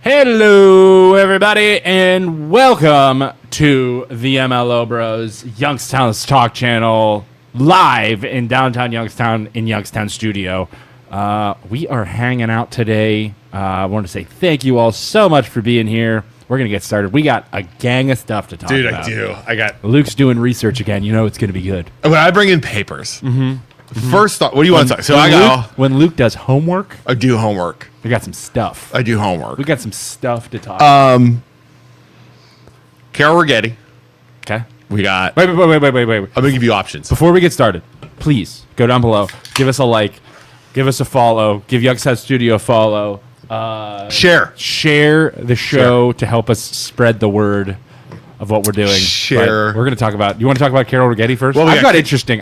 Hello, everybody, and welcome to the MLO Bros Youngstown's Talk Channel, live in downtown Youngstown in Youngstown Studio. We are hanging out today. I want to say thank you all so much for being here. We're going to get started. We got a gang of stuff to talk about. Dude, I do. Luke's doing research again. You know it's going to be good. When I bring in papers, first thought, what do you want to talk? So when Luke does homework, I do homework. we got some stuff. I do homework. We got some stuff to talk about. Carol Rigetti. Okay. We got. Wait. I'm going to give you options. Before we get started, please go down below, give us a like, give us a follow, give Youngstown Studio a follow. Share the show to help us spread the word of what we're doing. Share. But we're going to talk about. You want to talk about Carol Rigetti first? Well, I've got interesting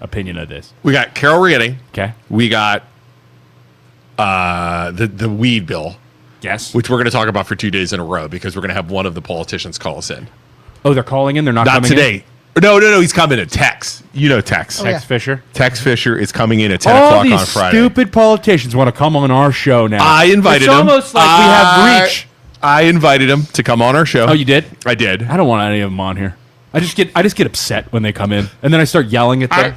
opinion of this. We got Carol Rigetti. Okay. We got the weed bill. Yes. Which we're going to talk about for 2 days in a row because we're going to have one of the politicians call us in. Oh, they're calling in. They're not coming today. in? No. He's coming in. Tex. You know Tex. Tex Fisher. Tex Fisher is coming in at 10 All o'clock these on Friday. stupid politicians want to come on our show now. I invited him. It's almost like we have reach. I invited him to come on our show. Oh, you did? I did. I don't want any of them on here. I just get upset when they come in, and then I start yelling at them.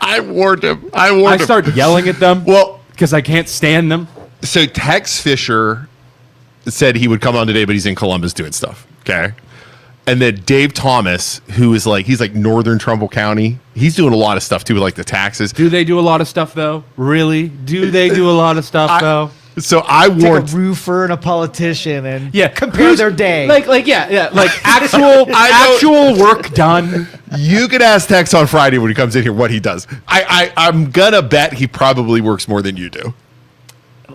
I warned him. I start yelling at them. Well, because I can't stand them. So Tex Fisher said he would come on today, but he's in Columbus doing stuff. Okay. And then Dave Thomas, who is he's Northern Trumbull County. He's doing a lot of stuff too, with like the taxes. Do they do a lot of stuff though? Really? Do they do a lot of stuff though? So I warned Take a roofer and a politician and Yeah, compare their day. Like actual work done. You can ask Tex on Friday when he comes in here what he does. I'm gonna bet he probably works more than you do.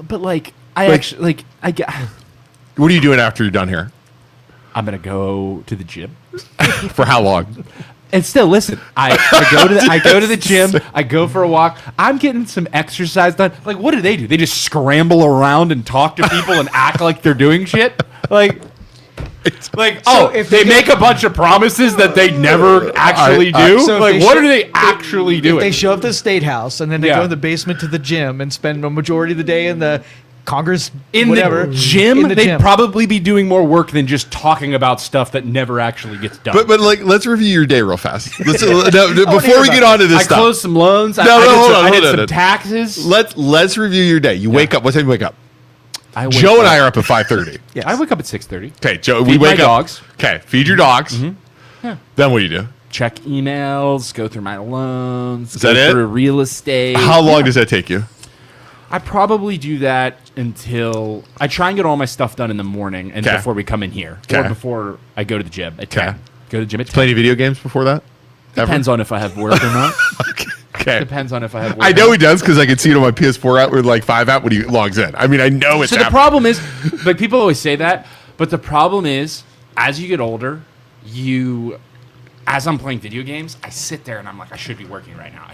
But I get. What are you doing after you're done here? I'm gonna go to the gym. For how long? And still, listen. I go to the gym. I go for a walk. I'm getting some exercise done. Like, what do? They just scramble around and talk to people and act like they're doing shit. If they make a bunch of promises that they never actually do. So what are they actually doing? If they show up to the State House and then they go in the basement to the gym and spend a majority of the day in the Congress, the gym, they'd probably be doing more work than just talking about stuff that never actually gets done. But let's review your day real fast. Before we get on to this stuff. I closed some loans. I did some taxes. Let's review your day. You wake up. What time do you wake up? Joe and I are up at 5:30. Yes. I wake up at 6:30. Okay, Joe. Feed we wake my up. Dogs. Okay, feed your dogs. Yeah. Then what do you do? Check emails. Go through my loans. Is that go it? through real estate. How long does that take you? I probably do that until I try and get all my stuff done in the morning and before we come in here, or before I go to the gym at 10. Go to the gym at 10. Play any video games before that? Depends on if I have work or not. Okay. Depends on if I have work. I know he does because I can see it on my PS4 app with 5 app when he logs in. I mean, I know it's. So the problem is, people always say that, but the problem is, as you get older, as I'm playing video games, I sit there and I'm like, I should be working right now.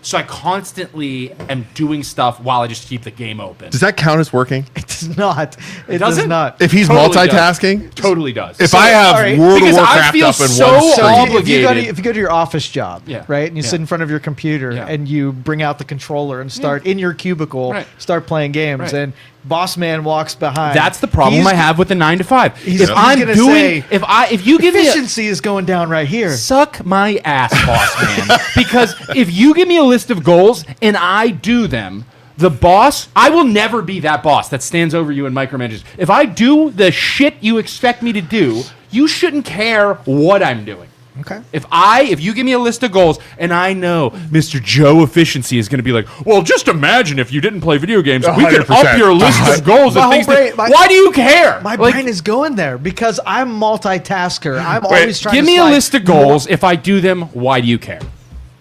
So I constantly am doing stuff while I just keep the game open. Does that count as working? It does not. It doesn't? does not. If he's Totally multitasking? Totally does. If I have World of Because I Warcraft feel up in so one screen. obligated. If you go to your office job, right, and you sit in front of your computer Yeah. and you bring out the controller and start in your cubicle, start playing games, Right. and boss man walks behind. That's the problem I have with the 9 to 5. He's gonna say, if you give me efficiency is going down right here. suck my ass, boss man, because if you give me a list of goals and I do them, the boss, I will never be that boss that stands over you and micromanages. If I do the shit you expect me to do, you shouldn't care what I'm doing. Okay. If you give me a list of goals and I know Mr. Joe Efficiency is going to be like, well, just imagine if you didn't play video games, we could 100%. up your list of goals and things. Why do you care? My brain is going there because I'm multitasker. I'm always trying to give me a list of goals. If I do them, why do you care?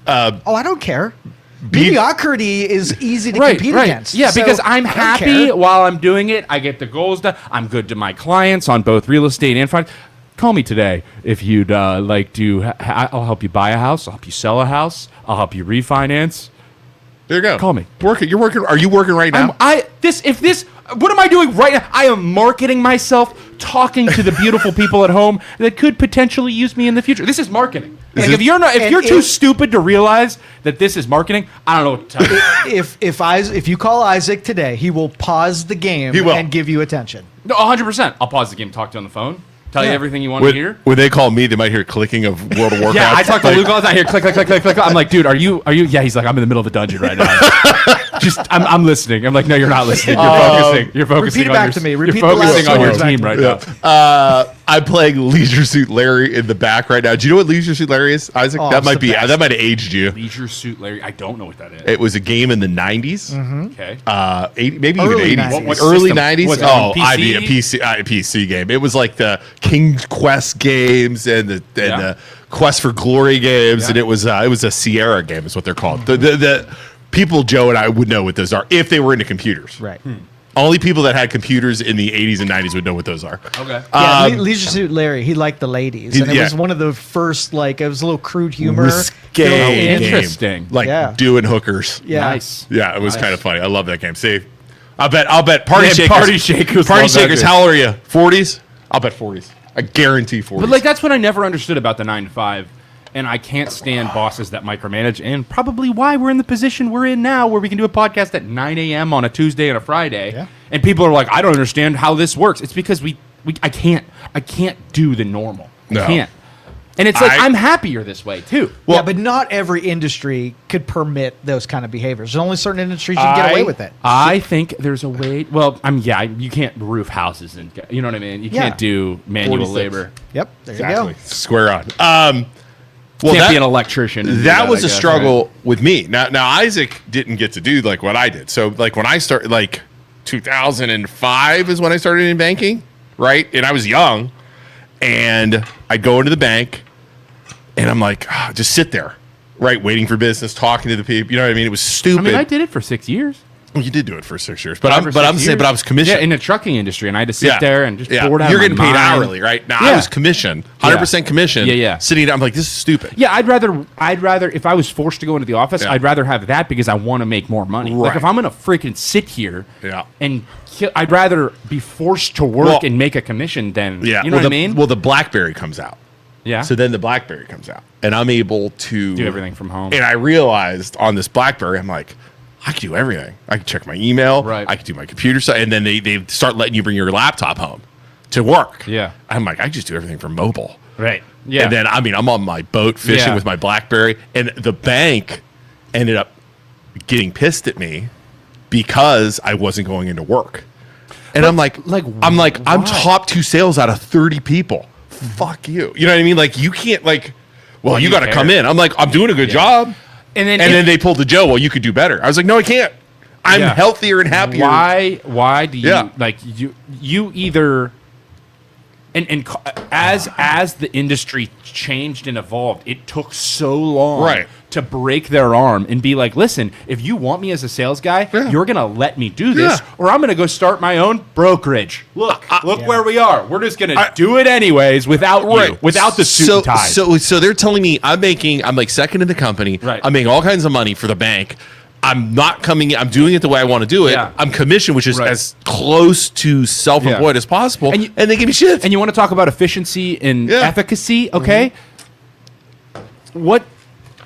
I don't care. Mediocrity is easy to compete against. Yeah, so because I'm I don't happy care. while I'm doing it. I get the goals done. I'm good to my clients on both real estate and finance. Call me today if you'd like to. I'll help you buy a house. I'll help you sell a house. I'll help you refinance. There you go. Call me. Working. You're working. Are you working right now? What am I doing right now? I am marketing myself, talking to the beautiful people at home that could potentially use me in the future. This is marketing. Like, if you're too stupid to realize that this is marketing, I don't know what to tell you. If you call Isaac today, he will pause the game and give you attention. No, 100%. I'll pause the game, talk to you on the phone, tell you everything you want to hear. When they call me, they might hear clicking of World of Warcraft. Yeah, I talk to Luke all the time. I hear click, click, click, click, click. I'm like, dude, are you? Yeah, he's like, I'm in the middle of a dungeon right now. I'm listening. I'm like, no, you're not listening. You're focusing. You're focusing repeat it back to me. Repeat you're the last focusing on your words team back right to me. now. I'm playing Leisure Suit Larry in the back right now. Do you know what Leisure Suit Larry is, Isaac? That it's might the be. best. That might have aged you. Leisure Suit Larry. I don't know what that is. It was a game in the 90s. Okay. 80, maybe Early even 80s. What Early system? 90s. Was it on I PC? mean, a PC game. It was like the King's Quest games and the Quest for Glory games, and it was a Sierra game, is what they're called. The people Joe and I would know what those are if they were into computers. Right. Only people that had computers in the 80s and 90s would know what those are. Okay. Yeah, Leisure Suit Larry, he liked the ladies. And it yeah. was one of the first, it was a little crude humor. Risque game. Interesting. Like Yeah. doing hookers. Yeah. Nice. Yeah, it was Nice. kind of funny. I love that game. See, I'll bet Party Yeah, Shakers. Party Shakers Party love that Shakers. game. How old are you? 40s? I'll bet 40s. I guarantee 40s. But like that's what I never understood about the 9 to 5, and I can't stand bosses that micromanage, and probably why we're in the position we're in now, where we can do a podcast at 9 a.m. on a Tuesday and a Friday, and people are like, I don't understand how this works. It's because I can't do the normal. No. I can't. And it's like I'm happier this way too. Yeah, but not every industry could permit those kind of behaviors. There's only certain industries you can get away with it. I think there's a way. Well, you can't roof houses, and you know what I mean. You can't do manual 46. labor. Yep, there you exactly. go. Square on. Well, Can't be an electrician. and do That was I a guess, struggle right? with me. Now Isaac didn't get to do like what I did. So like when I started, like 2005 is when I started in banking, right? And I was young, and I'd go into the bank, and I'm like, just sit there, right, waiting for business, talking to the people. You know what I mean? It was stupid. I mean, I did it for 6 years. You did do it for 6 years, but For 6 I'm saying, years. but I was commissioned. Yeah, in the trucking industry, and I had to sit there and just pour it out. You're of getting my paid mind. hourly, right? Now Yeah. I was commissioned, 100% commission. Yeah. Sitting down, I'm like, this is stupid. Yeah, I'd rather if I was forced to go into the office, Yeah. I'd rather have that because I want to make more money. Like Right. if I'm gonna freaking sit here, Yeah. and I'd rather be forced to work Well, and make a commission than Yeah, you know what I mean? Well, the BlackBerry comes out. Yeah. So then the BlackBerry comes out, and I'm able to do everything from home. And I realized on this BlackBerry, I'm like, I can do everything. I can check my email. Right. I can do my computer stuff. And then they start letting you bring your laptop home to work. Yeah. I'm like, I just do everything from mobile. Right. Yeah. And then, I'm on my boat fishing Yeah. with my BlackBerry. And the bank ended up getting pissed at me because I wasn't going into work. And I'm like, I'm why? top 2 sales out of 30 people. Fuck you. You know what I mean? Like, you can't, like, well, you you got to care. come in. I'm like, I'm doing a good job. and And then they pulled the Joe. Well, you could do better. I was like, no, I can't. I'm Yeah. healthier and happier. Why do you Yeah. like you either and as the industry changed and evolved, it took so long Right. to break their arm and be like, listen, if you want me as a sales guy, you're gonna let me do this, Yeah. or I'm gonna go start my own brokerage. Look where we are. We're just gonna do it anyways without you, without the suit and tie. So they're telling me I'm like second in the company. Right. I'm making all kinds of money for the bank. I'm not coming in. I'm doing it the way I want to do it. Yeah. I'm commissioned, which is Right. as close to self-employed Yeah. as possible. And And, they give me shit. And you want to talk about efficiency and Yeah. efficacy, okay? What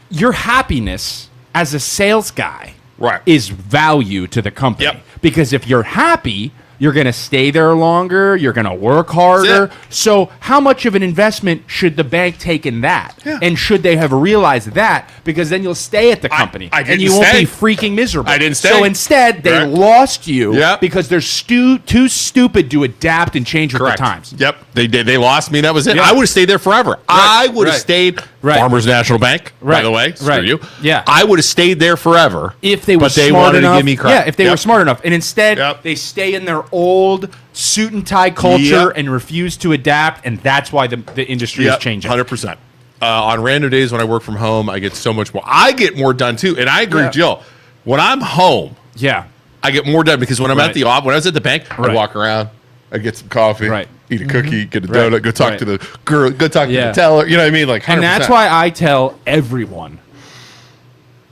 your happiness as a sales guy Right. is value to the company. Yep. Because if you're happy, you're going to stay there longer, you're going to work harder. it. So how much of an investment should the bank take in that? Yeah. And should they have realized that? Because then you'll stay at the company. I didn't and you won't stay. be freaking miserable. I didn't stay. So instead, they Right. lost you Yep. because they're too stupid to adapt and change with Correct. the times. Yep. They did. They lost me. That was it. Yeah. I would have stayed there forever. I would have Right. stayed. Right. Farmers National Bank, by Right. the way. Screw Right. you. Yeah. I would have stayed there forever If they were but they smart wanted enough, to give me crap. yeah. If they were Yep. smart enough, and instead Yep. they stay in their old suit and tie culture Yep. and refuse to adapt, and that's why the industry is changing. 100%. On random days when I work from home, I get so much more. I get more done too, and I agree Yeah. with Jill. When I'm home, Yeah, I get more done because when I'm Right. at the office, when I was at the bank, Right. I walk around, I get some coffee, Right. eat a cookie, get a Right. donut, go talk Right. to the girl, go talk to Yeah. the teller. You know what I mean? Like, 100%. and that's why I tell everyone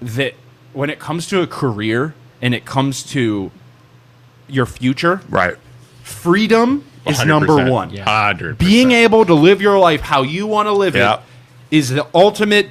that when it comes to a career and it comes to your future, Right. freedom is 100%. number one. 100%. Being able to live your life how you want to live Yep. it is the ultimate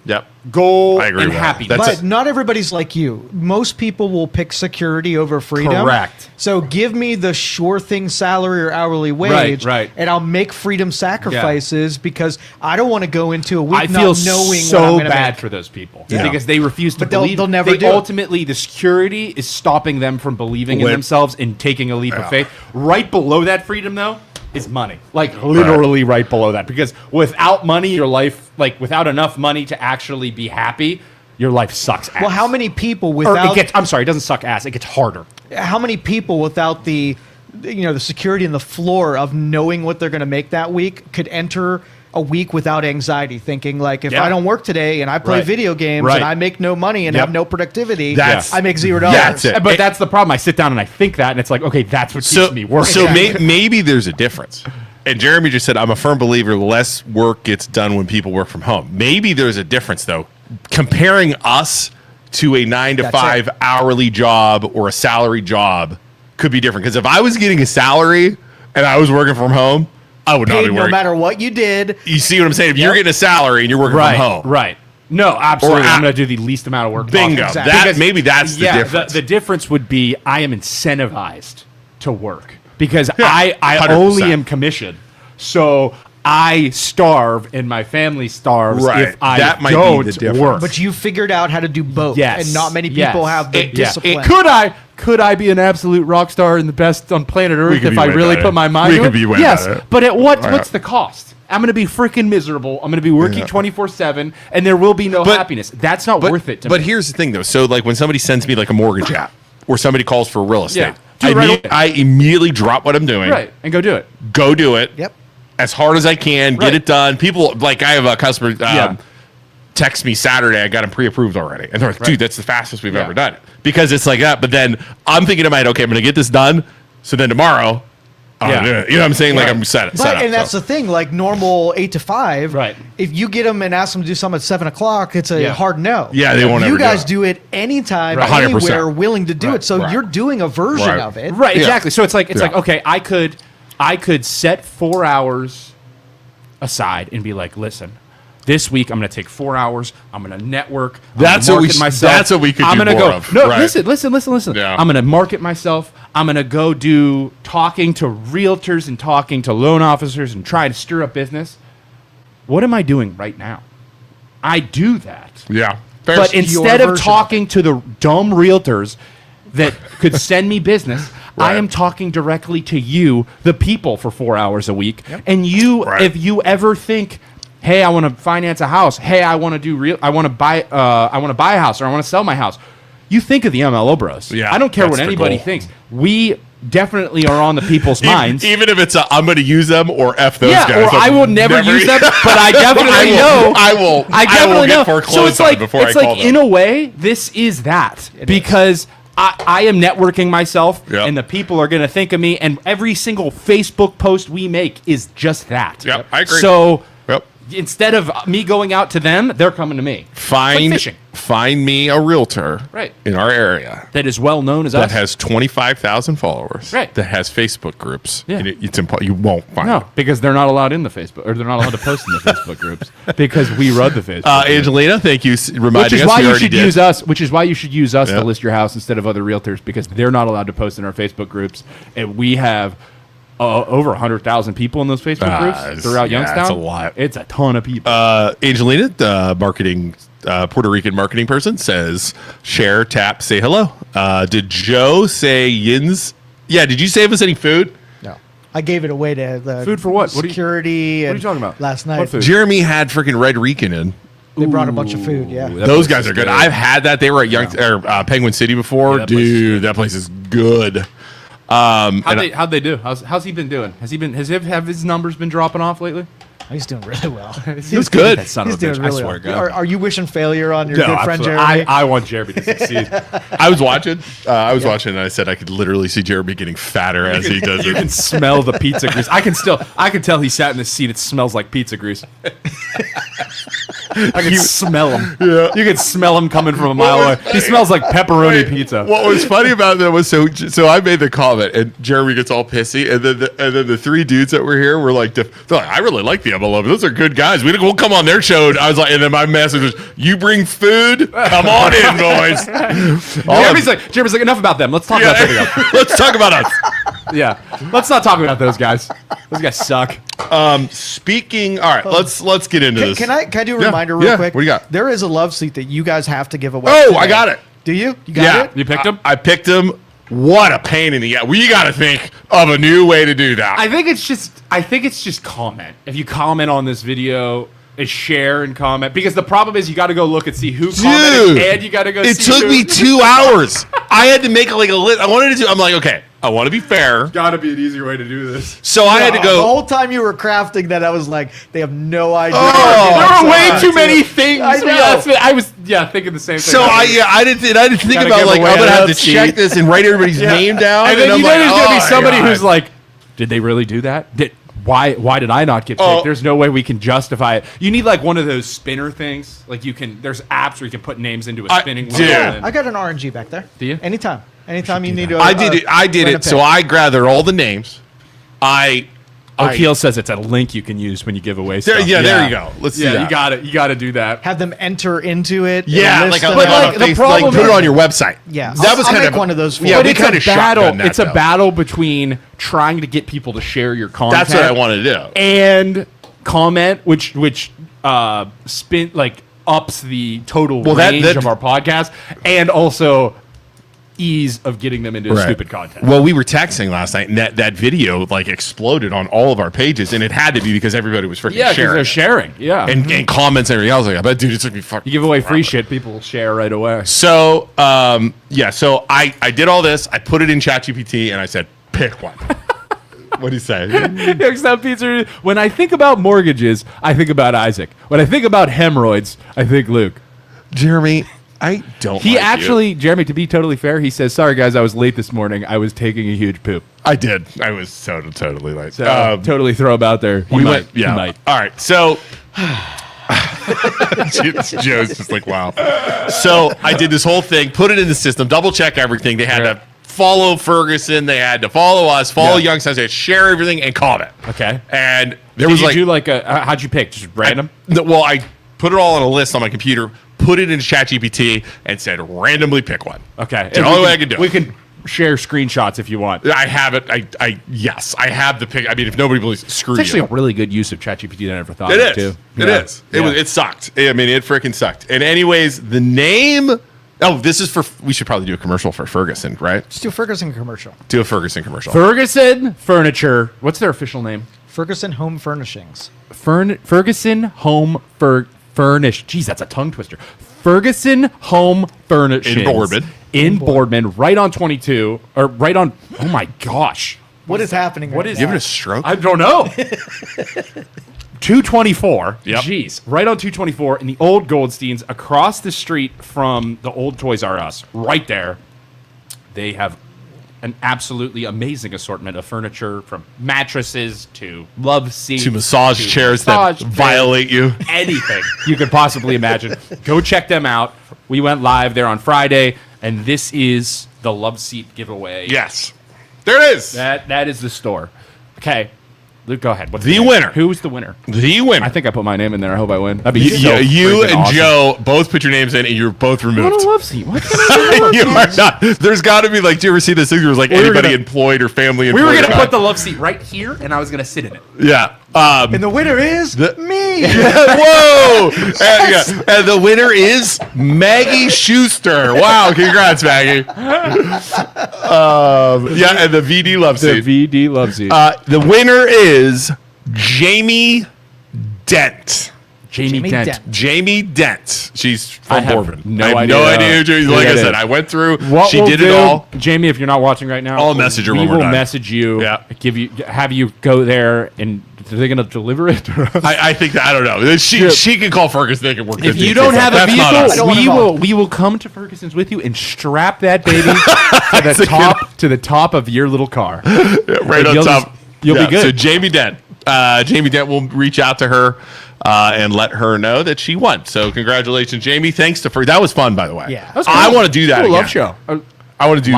Yep. goal I agree and with that. happiness. That's But not everybody's like you. Most people will pick security over freedom. Correct. So give me the sure thing salary or hourly wage, right. and I'll make freedom sacrifices because I don't want to go into a week I not feel knowing what I'm so going to bad make. for those people Yeah. because they refuse to But they'll- believe. they'll never they do it. ultimately, the security is stopping them from believing in Lip- themselves and taking a leap Yeah. of faith. Right below that freedom, though, is money. Like literally right below that, because without money, your life, like without enough money to actually be happy, your life sucks ass. Well, how many people Or without it gets, I'm sorry, it doesn't suck ass. It gets harder. how many people without the the security and the floor of knowing what they're going to make that week could enter a week without anxiety, thinking like, if Yeah. I don't work today and I play Right. video games Right. and I make no money and Yep. have no productivity, That's- I make $0. That's it. But that's the problem. I sit down and I think that, and it's like, okay, that's what keeps me working. So maybe there's a difference. And Jeremy just said, I'm a firm believer less work gets done when people work from home. Maybe there's a difference, though. Comparing us to a 9 to That's 5 it. hourly job or a salary job could be different. Because if I was getting a salary and I was working from home, I would not Paid be no working. matter what you did. You see what I'm saying? If you're getting a salary and you're working right, from home, right. No, absolutely. Or I'm going to do the least amount of work bingo. possible. Exactly. Maybe that's the difference. The difference would be I am incentivized to work because Yeah, I 100%. only am commissioned. So I starve and my family starves Right. if I That might be don't the difference. work. But you figured out how to do both. Yes. And not many Yes. people have the It- discipline. Could I be an absolute rock star and the best on planet Earth could if be I way really better. put my mind We to could it? be way yes, better. but at Yeah. what's the cost? I'm going to be freaking miserable. I'm going to be working 24/7, and there will be no But- happiness. That's not worth it to But me. here's the thing, though. So, like, when somebody sends me like a mortgage app or somebody calls for real estate, Yeah. Do it right away. I immediately drop what I'm doing, Right, and go do it. go do it, Yep. as hard as I can, Right. get it done. People like I have a customer Yeah. text me Saturday. I got him pre-approved already, and they're like, "Dude, that's the fastest we've Yeah. ever done it." Because it's like that. But then I'm thinking in my head, okay, I'm going to get this done. So then tomorrow, I'm Yeah. gonna do it. You know what I'm saying? Like Yeah. I'm set But up. and that's so. the thing, like normal 8 to 5. Right. If you get them and ask them to do something at 7:00, it's a Yeah. hard no. Yeah, they won't You ever do guys it. do it anytime, Right. 100%. anywhere, willing to do Right. it. So Right. you're doing a version Right. of it. Right, Yeah. exactly. So it's like Yeah. okay, I could set 4 hours aside and be like, listen, this week I'm going to take 4 hours. I'm going to network. I'm That's gonna what we market sh- myself. that's what we could I'm do gonna more go. of. No, Right. listen. Yeah. I'm going to market myself. I'm going to go do talking to realtors and talking to loan officers and try to stir up business. What am I doing right now? I do that. Yeah. Fair. But instead Your of version talking to the dumb realtors that could send me business, I Right. am talking directly to you, the people, for 4 hours a week. And you, Right. if you ever think, hey, I want to finance a house, hey, I want to buy a house, or I want to sell my house, you think of the MLO Bros. Yeah, I don't care what that's the anybody goal. thinks. We definitely are on the people's minds. Even if it's I'm going to use them or F those Yeah, guys. or I will never use them, but I definitely know. I will definitely get know. foreclosed So it's on like before I it's call like them. in a way, this is that because I am networking myself, Yep. and the people are going to think of me. And every single Facebook post we make is just that. Yep, I agree. So Yep. instead of me going out to them, they're coming to me. Like fishing. Find me a realtor Right. in our area That is well known as that us. has 25,000 followers. Right. That has Facebook groups. Yeah. And you won't find no, them. because they're not allowed in the Facebook, or they're not allowed to post in the Facebook groups because we run the Facebook. groups. Angelina, thank you. Reminding Which is us why we you already should did. use us. Which is why you should use us Yeah. to list your house instead of other realtors, because they're not allowed to post in our Facebook groups, and we have over 100,000 people in those Facebook it's- groups throughout yeah, Youngstown. it's a lot. It's a ton of people. Angelina, the marketing Puerto Rican marketing person, says share, tap, say hello. Did Joe say yins? Yeah, did you save us any food? No. I gave it away to the Food for what? What are you- security. what are you and talking about? Last night. What food? Jeremy had freaking Red Rican in. They brought a bunch of food. Yeah. Ooh, that Those place guys is are good. I've had that. They were at Penguin City before. Yeah, that place is Dude, that place is good. How'd they do? How's he been doing? Have his numbers been dropping off lately? He's doing really well. He was good. That son He's of a doing bitch. really I swear to well. God. Are you wishing failure on your No, good friend absolutely. Jeremy? I want Jeremy to succeed. I was watching. Watching, and I said I could literally see Jeremy getting fatter as he does You it. can smell the pizza grease. I can tell he sat in the seat. It smells like pizza grease. I can smell him. Yeah. You can smell him coming from a mile away. He smells like pepperoni Wait, pizza. What was funny about that was so I made the comment, and Jeremy gets all pissy, and then the three dudes that were here were like, they're like, I really like the MLO. Those are good guys. We'll come on their show. I was like, and then my message was, you bring food, come on in, boys. Jeremy's like, enough about them. Let's talk about something else. Let's talk about us. Yeah, let's not talk about those guys. Those guys suck. Speaking, all right, let's get into this. Can I do a Yeah, reminder real yeah. quick? What do you got? There is a love seat that you guys have to give away. Oh, today. I got it. Do you? You got it? You picked him? I picked him. What a pain in the ass. We got to think of a new way to do that. I think it's just comment. If you comment on this video, share and comment, because the problem is you got to go look and see who commented, and you got to go. It see took who. me 2 hours. I had to make like a list. I wanted to do. I'm like, okay, I want to be fair, Got to be an easier way to do this. so I had to The go. whole time you were crafting that, I was like, they have no idea. Oh, There were way too many things. I know. I was thinking the same thing. So I didn't think Gotta about give like away I'm gonna have to enough check seat. this and write everybody's name down. And then I'm you know like, there's gonna oh be my somebody God. who's like, did they really do that? Why did I not get picked? Oh. There's no way we can justify it. You need like one of those spinner things. Like there's apps where you can put names into a spinning wheel. dude. and- I got an RNG back there. Do you? Anytime you need to. I did it. I did rent a it. So pick. I gathered all the names. O'Keel says it's a link you can use when you give away stuff. There you go. Let's do Yeah, that. you got to do that. have them enter into it. Yeah, and like list a, them like, out. on a the face, problem like put it is- on your website. Yeah, that was I'll kind make of one of those for Yeah, you. But we it's kind a of battle. that, It's a though. battle between trying to get people to share your content. That's what I want to do. And comment, which ups the total Well, range that- of our podcast, and also ease of getting them into stupid content. Well, we were texting last night, and that video like exploded on all of our pages, and it had to be because everybody was freaking Yeah, because sharing they're it. sharing. Yeah, and comments and everything. I was like, I bet, dude, it's gonna be fucking. you give away free shit, people will share right away. So, so I did all this. I put it in ChatGPT, and I said, pick one. What do you say? Youngstown Pizza. When I think about mortgages, I think about Isaac. When I think about hemorrhoids, I think Luke. Jeremy, I don't. He like you. actually, Jeremy, to be totally fair, he says, "Sorry guys, I was late this morning. I was taking a huge poop." I did. I was totally late. So totally throw him out there. He might. Yeah. He might. All right. So Joe's just like, wow. So I did this whole thing, put it in the system, double check everything. They had to follow Ferguson. They had to follow us, follow Youngstown. They had to share everything and comment. Okay. And there Did was you like, do like a? How'd you pick? Just random? I put it all on a list on my computer, put it into ChatGPT, and said randomly pick one. Okay. It's the only way I could do it. We can share screenshots if you want. I have it. Yes, I have the pick. I mean, if nobody believes, screw It's actually you. a really good use of ChatGPT that I never thought It of is. too. It Yeah. is. Yeah. It sucked. I mean, it freaking sucked. And anyways, the name. Oh, this is for. We should probably do a commercial for Ferguson, right? Just do a Ferguson commercial. Do a Ferguson commercial. Ferguson Furniture. What's their official name? Ferguson Home Furnishings. Ferguson Home Furnish. Jeez, that's a tongue twister. Ferguson Home Furnishings. In Boardman. In Boardman, right on 22, or right on. Oh my gosh. What is happening? What right is now? You having a stroke? I don't know. 224. Yep. Jeez. Right on 224 in the old Goldsteins, across the street from the old Toys R Us. Right there. They have an absolutely amazing assortment of furniture, from mattresses to love seats to massage chairs massage that chairs, violate you. anything you could possibly imagine. Go check them out. We went live there on Friday, and this is the love seat giveaway. Yes. There it is. That is the store. Okay. Luke, go ahead. What's The name? winner. Who's the winner? The winner. I think I put my name in there. I hope I win. That'd be you, so you freaking and awesome. Joe both put your names in, and you're both What removed. a love seat. What's going You are not. There's got to be like. Do you ever see this thing? There was like were anybody gonna- employed or family We employed. were going to put the love seat right here, and I was going to sit in it. Yeah. And the winner is me. Whoa! And the winner is Maggie Schuster. Wow! Congrats, Maggie. And the VD love The seat. VD love seat. The winner is Jamie Dent. Jamie Dent. Jamie Dent. She's I from have Bourbon. no I have idea. no idea who Jamie. who Like I that said, is. I went through. What She we'll did it do- all. Jamie, if you're not watching right now, I'll message her we when we're will done. message you. Yeah. Have you go there and Are they going to deliver it? I think that, I don't know. She can call Ferguson. They can work. If you don't have a That's not us. vehicle, we will come to Ferguson's with you and strap that baby to the top of your little car. Right on top. You'll be good. So Jamie Dent will reach out to her and let her know that she won. So congratulations, Jamie. Thanks to that was fun, by the way. Yeah. I want to do that. Cool, again. love show. I want to do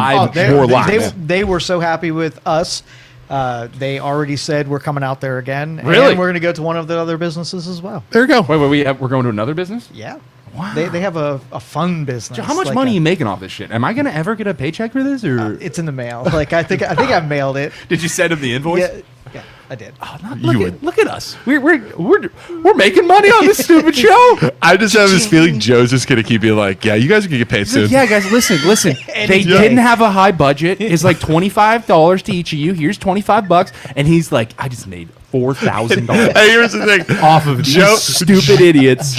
more live. They were so happy with us. They already said we're coming out there again. Really? And we're going to go to one of the other businesses as well. There you go. Wait, we're going to another business? Yeah. Wow. They have a fun business. How much money are you making off this shit? Am I going to ever get a paycheck for this? Or It's in the mail. Like I think I mailed it. did you send him the invoice? Yeah, I did. Look at us. We're making money on this stupid show. I just have this feeling Joe's just going to keep being like, yeah, you guys are going to get paid soon. Yeah, guys, listen. They didn't have a high budget. It's like $25 to each of you. Here's $25, and he's like, I just made $4,000 Hey, here's the thing. off of these stupid idiots.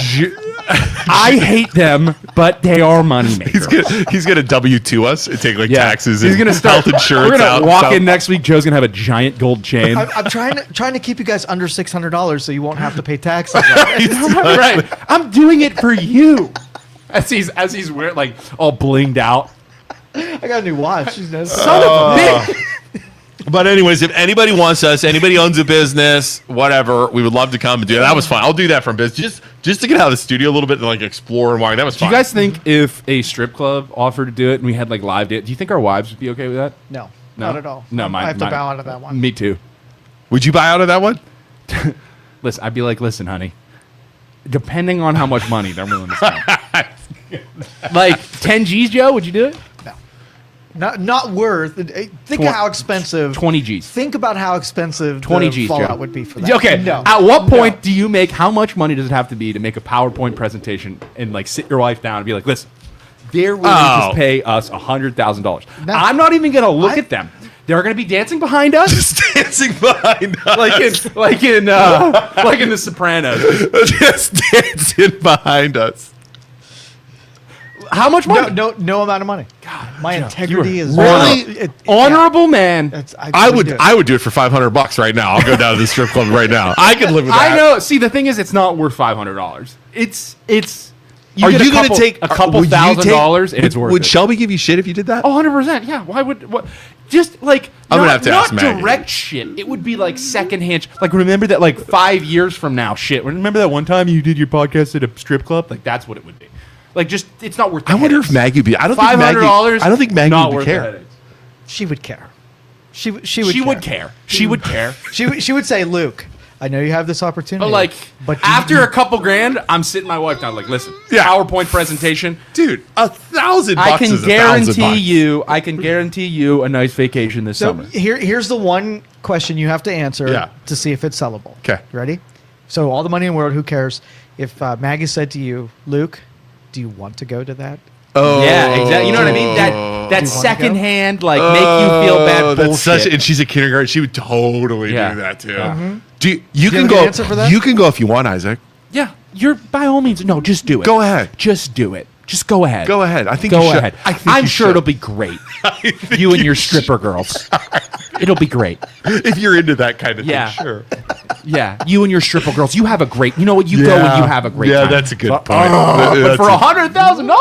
I hate them, but they are moneymakers. He's gonna W-2 us and take taxes. He's and gonna start health insurance. We're gonna out, walk in next week. Joe's gonna have a giant gold chain. I'm trying to keep you guys under $600 so you won't have to pay taxes. Right. I'm doing it for you. As he's wearing like all blinged out. I got a new watch. Son of a bitch. But anyways, if anybody wants us, anybody owns a business, whatever, we would love to come and do that. That was fun. I'll do that from business, just to get out of the studio a little bit and like explore and walk. That was fun. Do you guys think if a strip club offered to do it and we had like live date, do you think our wives would be okay with that? No, not at all. No, I have to bow out of that one. Me too. Would you buy out of that one? Listen, I'd be like, listen, honey, depending on how much money they're willing to spend. Like 10 G's, Joe, would you do it? Not worth. Think of how expensive. 20 G's. Think about how expensive 20 the G's, Fallout Joe. would be for that. Okay. No. At what point do you make? How much money does it have to be to make a PowerPoint presentation and like sit your wife down and be like, listen, they're willing to pay us $100,000. No. I'm not even gonna look at them. They're gonna be dancing behind us, Just dancing behind us. like in The Sopranos. Just dancing behind us. How much money? No amount of money. God, my integrity is really honorable man. I would do it for $500 right now. I'll go down to the strip club right now. I can live with that. I know. See, the thing is, it's not worth $500. It's. Are you going to take a couple would you $1,000 and it's worth Would it? Shelby give you shit if you did that? 100%. Yeah. Why would what? Just like I'm gonna have to ask Maggie. Not direct shit. It would be like secondhand. Like remember that like 5 years from now shit. Remember that one time you did your podcast at a strip club? Like that's what it would be. Like just it's not worth. I wonder if Maggie would be. I don't think Maggie. $500. I don't think Maggie would care. She would care. She would care. She would care. She would say, Luke, I know you have this opportunity. But after a couple grand, I'm sitting my wife down like, listen, PowerPoint presentation, dude, $1,000. I can guarantee you a nice vacation this summer. Here's the one question you have to answer to see if it's sellable. Okay, ready? So all the money in the world, who cares? If Maggie said to you, Luke, do you want to go to that? Oh, yeah, exactly. You know what I mean? That secondhand, like make you feel bad bullshit. And she's a kindergarten. She would totally do that too. Mm-hmm. You can go. You can go if you want, Isaac. Yeah, you're by all means. No, just do it. Go ahead. Just do it. Just go ahead. Go ahead. I think go you should. ahead. I think I'm you sure should. it'll be great. You and your stripper girls. It'll be great. If you're into that kind of Yeah. thing, sure. Yeah, you and your stripper girls. You have a great. You know what? You go and you have a great time. Yeah, that's a good point. But for $100,000.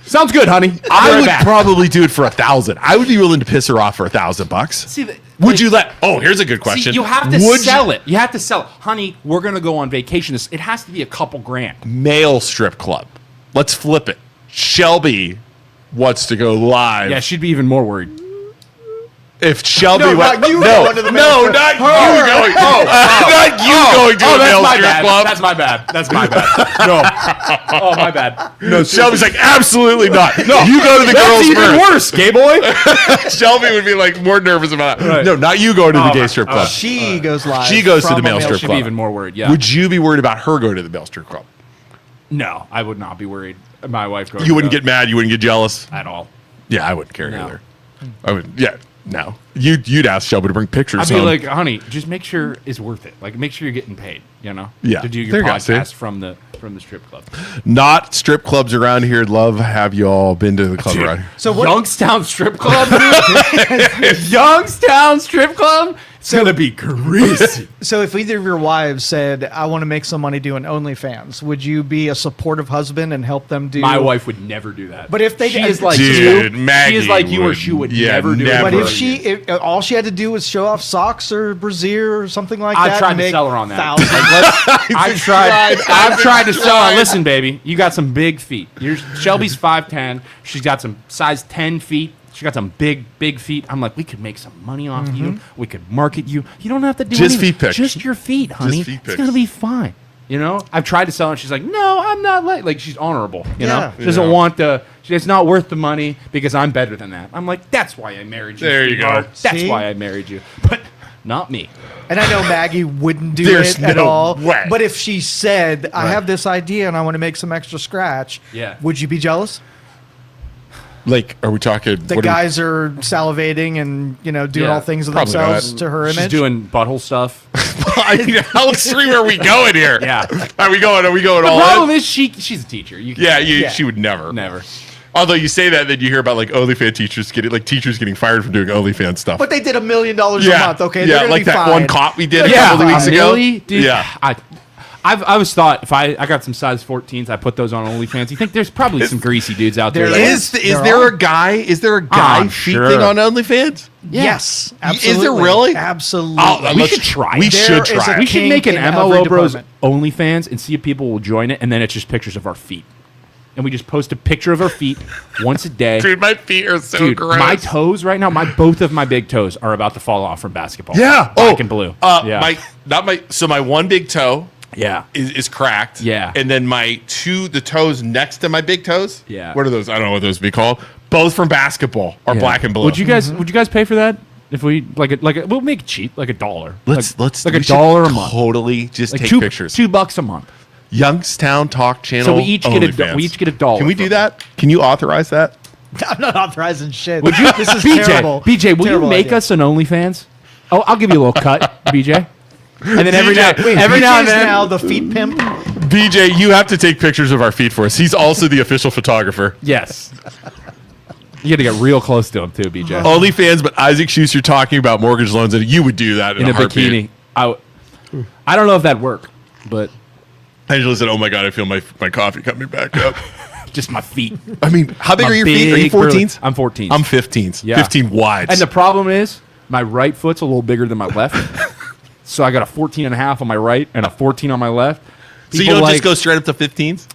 Sounds good, honey. I would probably do it for $1,000. I would be willing to piss her off for $1,000. See, would you let? Oh, here's a good question. See, you have to sell it. You have to sell it, honey. We're gonna go on vacation. It has to be a couple grand. Male strip club. Let's flip it. Shelby wants to go live. Yeah, she'd be even more worried. If Shelby not you going to the not you going to a male strip club. That's my bad. That's my bad. No. Oh, my bad. No, Shelby's like, absolutely not. No, you go to the girls That's even worse, gay boy. Shelby would be like more nervous about it. Right. No, not you going to the gay strip club. She goes live. She goes to the male strip She'd club. be even more worried. Yeah. Would you be worried about her going to the male strip club? No, I would not be worried. My wife going. You wouldn't get mad. You wouldn't get jealous at all. Yeah, I wouldn't care either. I would. Yeah. No, you'd ask Shelby to bring pictures. I'd be like, honey, just make sure it's worth it. Like, make sure you're getting paid. You know, to do your podcast from the strip club. Not strip clubs around here. Love, have you all been to the club around here? So what? Youngstown Strip Club. Youngstown Strip Club. It's gonna be greasy. So if either of your wives said, I want to make some money doing OnlyFans, would you be a supportive husband and help them do? My wife would never do that. But if they she did- is like Dude, you, Maggie she is like you, or would- she would yeah, never do never. it. But for if you. all she had to do was show off socks or brassiere or something like that, I've tried and to make sell her on that. thousands. I've tried to sell her. Listen, baby, you got some big feet. Shelby's 5'10". She's got some size 10 feet. She got some big feet. I'm like, we could make some money off you. We could market you. You don't have to do Just anything. feet pics. Just your feet, honey. feet It's pics. gonna be fine. You know, I've tried to sell her, and she's like, "No, I'm not like she's honorable. You know, Yeah. she doesn't want the. It's not worth the money because I'm better than that." I'm like, "That's why I married you. There you go. sweetheart. That's See? why I married you, but not me." And I know Maggie wouldn't do There's it at no all. way. But if she said, I Right. have this idea and I want to make some extra scratch, Yeah. would you be jealous? Like, are we talking? The guys are salivating and, doing Yeah, all things of probably themselves not. to her She's image. doing butthole stuff. I mean, how extreme are we going here? Yeah. Are we going The all problem in? is she's a teacher. You Yeah, Yeah. she would never. never. Although you say that, then you hear about like OnlyFans teachers getting fired from doing OnlyFans stuff. But they did $1 million a month, okay? Yeah, They're gonna like be that fine. one cop we did a Yeah, couple of weeks ago. Millie, dude. Yeah. I've always thought if I got some size 14s, I put those on OnlyFans. You think there's probably some greasy dudes out there? There that- is. Is There there are. a guy? Is there a I'm guy feet sure. thing on OnlyFans? Yeah. Yes, there absolutely. really? Absolutely. Oh, We let's- should try. We There should is try. a We should kink make an in MLO every Bros department. OnlyFans and see if people will join it, and then it's just pictures of our feet. And we just post a picture of our feet once a day. Dude, my feet are so Dude, gross. my toes right now, both of my big toes are about to fall off from basketball. Yeah. Black and blue. Yeah. My one big toe Yeah. is cracked. Yeah. And then the toes next to my big toes. Yeah. What are those? I don't know what those would be called. Both from basketball are Yeah. black and blue. Would you guys pay for that? If we we'll make it cheap, like $1. Let's like we $1 should a month. Totally just Like take two, pictures. $2 a month. Youngstown Talk Channel. So we each get OnlyFans. we each get $1. Can we do that? Can you authorize that? I'm not authorizing shit. Would you, This is BJ, terrible. BJ, will Terrible you make idea. us an OnlyFans? Oh, I'll give you a little cut, BJ. And then every now BJ, and BJ's then now the feet pimp. BJ, you have to take pictures of our feet for us. He's also the official photographer. yes. You got to get real close to him too, BJ. OnlyFans, but Isaac Schuster talking about mortgage loans, and you would do that in, in a heartbeat. bikini. I don't know if that'd work, but Angela said, "Oh my god, I feel my coffee coming back up." just my feet. I mean, how big My are your feet? Are you big burly- 14s? I'm 14s. I'm 15s. Yeah. 15 wides. And the problem is, my right foot's a little bigger than my left. So I got a 14 and a half on my right and a 14 on my left. so you People don't just go straight up to 15s?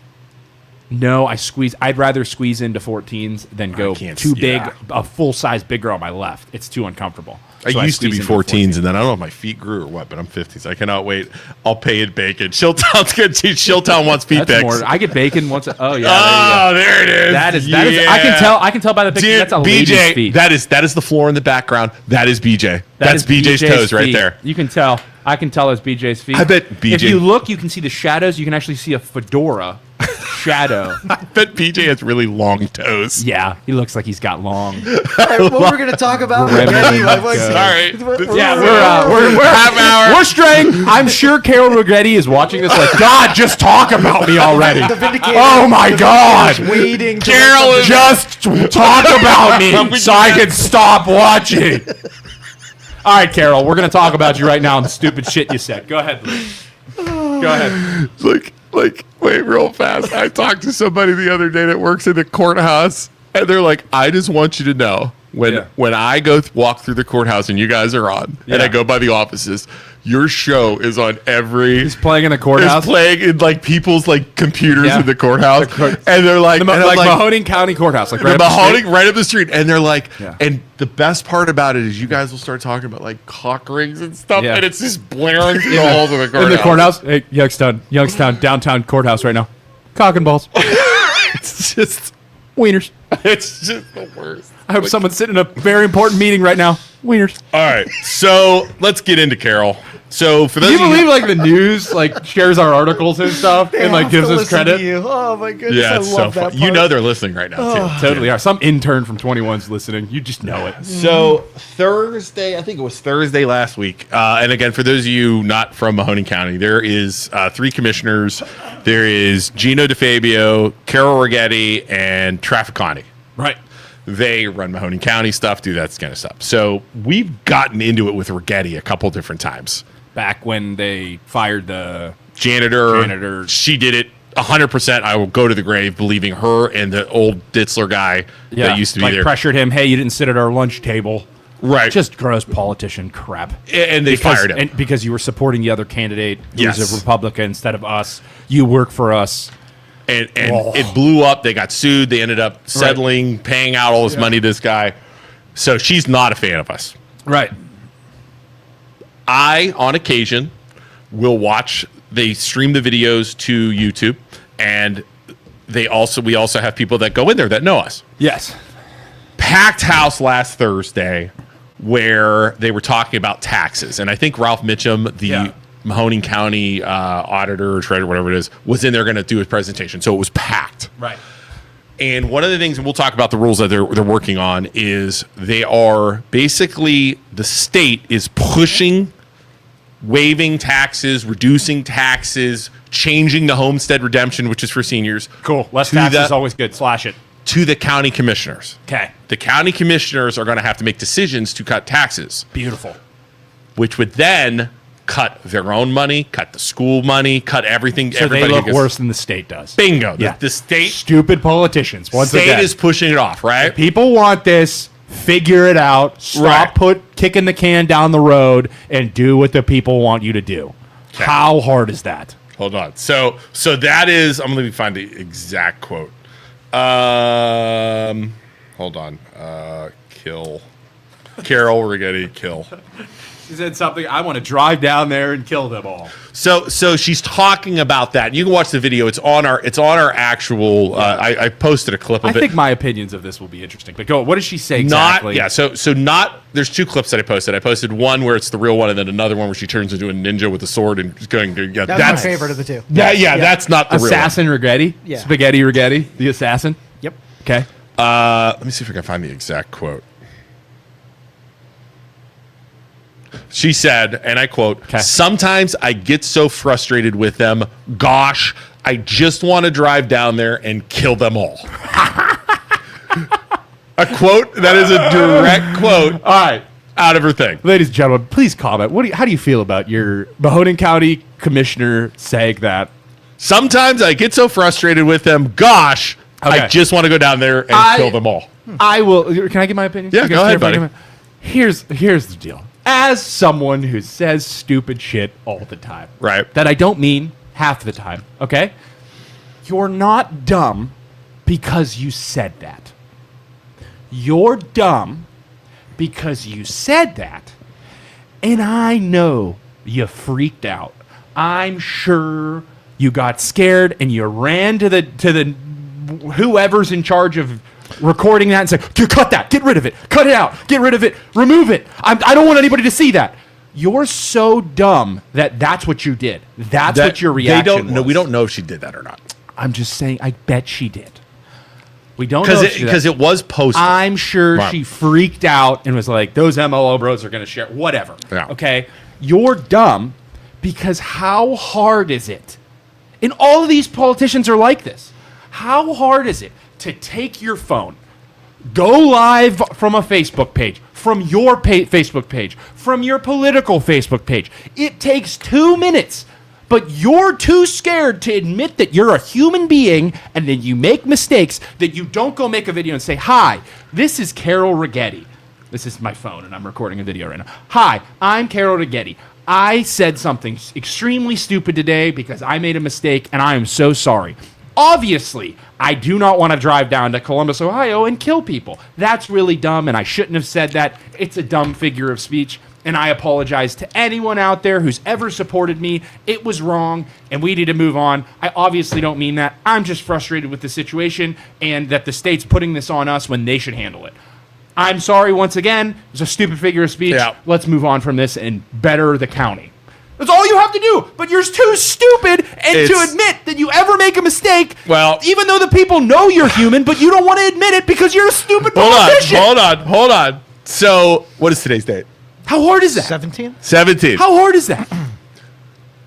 No, I'd rather squeeze into 14s than go can't too see big, that. a full size big girl on my left. It's too uncomfortable. I So used to squeeze be into the 14s, and then I don't know if my feet grew or what, but I'm 50s. I cannot wait. I'll pay in bacon. Shilltown's good. Shilltown wants feet That's pics. more. I get bacon once. Oh yeah. Oh, there it is. That is. I can tell. I can tell by the picture. Dude, That's a lady's BJ, feet. that is the floor in the background. That is BJ. That That's is BJ's toes right feet. there. You can tell. I can tell it's BJ's feet. I bet BJ If you look, you can see the shadows. You can actually see a fedora shadow. I bet BJ has really long toes. Yeah, he looks like he's got long. Hey, what we're going to talk about? Remedy Again, like, goes. All right. Yeah, we're half hour. We're straying. I'm sure Carol Regretti is watching this. Like, God, just talk about me already. The Vindicator- Oh my the God. Vindicator's waiting. to Carol let is- Just talk about me so I can stop watching. All right, Carol, we're going to talk about you right now and the stupid shit you said. Go ahead, Lee. Go ahead. Wait, real fast. I talked to somebody the other day that works in the courthouse, and they're like, "I just want you to know when I go walk through the courthouse and you guys are on, and Yeah. I go by the offices, your show is on every." He's playing in the It's courthouse. playing in like people's like computers Yeah. in the courthouse, The court- and they're like, The and I'm like, Mahoning County Courthouse. Like the right up the street. Mahoning right up the street, and they're like, Yeah. and the best part about it is you guys will start talking about like cock rings and stuff, Yeah. and it's just blaring through the halls of the courthouse. In the courthouse. Hey, Youngstown, downtown courthouse right now. Cock and balls. It's just, Wieners. it's just the worst. I hope someone's sitting in a very important meeting right now. Wieners. All right, so let's get into Carol. So for those Do you of believe like the news like shares our articles and stuff They and like have gives to us listen to credit? you. Oh my goodness, yeah, I it's so love that fun. You part. know they're listening right now too. Totally are. Some intern from 21's listening. You just know it. So Thursday, I think it was Thursday last week. And again, for those of you not from Mahoning County, there is 3 commissioners. There is Gino DeFabio, Carol Righetti, and Trafficani. Right. They run Mahoning County stuff, do that kind of stuff. So we've gotten into it with Rigetti a couple different times. Back when they fired the Janitor. She did it 100%. I will go to the grave believing her and the old Ditzler guy that used to be there. Pressured him. Hey, you didn't sit at our lunch table. Right. Just gross politician crap. And they fired him. And because you were supporting the other candidate who was Yes. a Republican instead of us. You work for us. And it blew up. They got sued. They ended up settling, paying out all this money to this guy. So she's not a fan of us. Right. I, on occasion, will watch. They stream the videos to YouTube, and we also have people that go in there that know us. Yes. Packed house last Thursday, where they were talking about taxes, and I think Ralph Mitchum, the Mahoning County auditor or treasurer, whatever it is, was in there going to do his presentation. So it was packed. Right. And one of the things, and we'll talk about the rules that they're working on, is they are basically, the state is pushing waiving taxes, reducing taxes, changing the homestead redemption, which is for seniors. Cool. Less taxes is always good. Slash it. To the county commissioners. Okay. The county commissioners are going to have to make decisions to cut taxes. Beautiful. Which would then cut their own money, cut the school money, cut everything. So they look worse than the state does. Bingo. Yeah. The state. Stupid politicians. Once State again. is pushing it off, right? People want this. Figure it out. Stop kicking the can down the road and do what the people want you to do. Okay. How hard is that? Hold on. So that is. I'm going to find the exact quote. Hold on. Kill. Carol Rigetti. Kill. She said something. I want to drive down there and kill them all. So she's talking about that. You can watch the video. It's on our actual. I posted a clip of it. I think my opinions of this will be interesting. But go. What does she say exactly? There's two clips that I posted. I posted one where it's the real one, and then another one where she turns into a ninja with a sword and is going to. Yeah, That's my favorite of the two. Yeah, that's not the Assassin Rigetti. Yeah. Spaghetti Rigetti, the assassin. Yep. Okay. Let me see if I can find the exact quote. She said, and I quote, "Sometimes I get so frustrated with them. Gosh, I just want to drive down there and kill them all." A quote that is a direct quote. All right. Out of her thing. Ladies and gentlemen, please comment. How do you feel about your Mahoning County commissioner saying that? Sometimes I get so frustrated with them. Gosh, I just want to go down there and kill them all. I will. Can I give my opinion? Yeah, go ahead, buddy. Here's the deal. As someone who says stupid shit all the time, Right. that I don't mean half the time, okay? You're not dumb because you said that. You're dumb because you said that. And I know you freaked out. I'm sure you got scared and you ran to the whoever's in charge of recording that and say, cut that, get rid of it, cut it out, get rid of it, remove it. I don't want anybody to see that. You're so dumb that's what you did. That's what your reaction was. We don't know if she did that or not. I'm just saying, I bet she did. We don't know because it was posted. I'm sure she freaked out and was like, those MLO bros are going to share, whatever. Yeah. Okay? You're dumb because how hard is it? And all of these politicians are like this. How hard is it to take your phone, go live from a Facebook page, from your Facebook page, from your political Facebook page? It takes 2 minutes, but you're too scared to admit that you're a human being and then you make mistakes, that you don't go make a video and say, "Hi, this is Carol Rigetti." This is my phone and I'm recording a video right now. "Hi, I'm Carol Rigetti. I said something extremely stupid today because I made a mistake and I am so sorry. Obviously, I do not want to drive down to Columbus, Ohio and kill people. That's really dumb and I shouldn't have said that. It's a dumb figure of speech and I apologize to anyone out there who's ever supported me. It was wrong and we need to move on. I obviously don't mean that. I'm just frustrated with the situation and that the state's putting this on us when they should handle it. I'm sorry once again. It's a stupid figure of speech. Yeah. Let's move on from this and better the county." That's all you have to do. But you're too stupid to admit that you ever make a mistake. Well, even though the people know you're human, but you don't want to admit it because you're a stupid politician. Hold on. So, what is today's date? How hard is that? 17? 17th. How hard is that?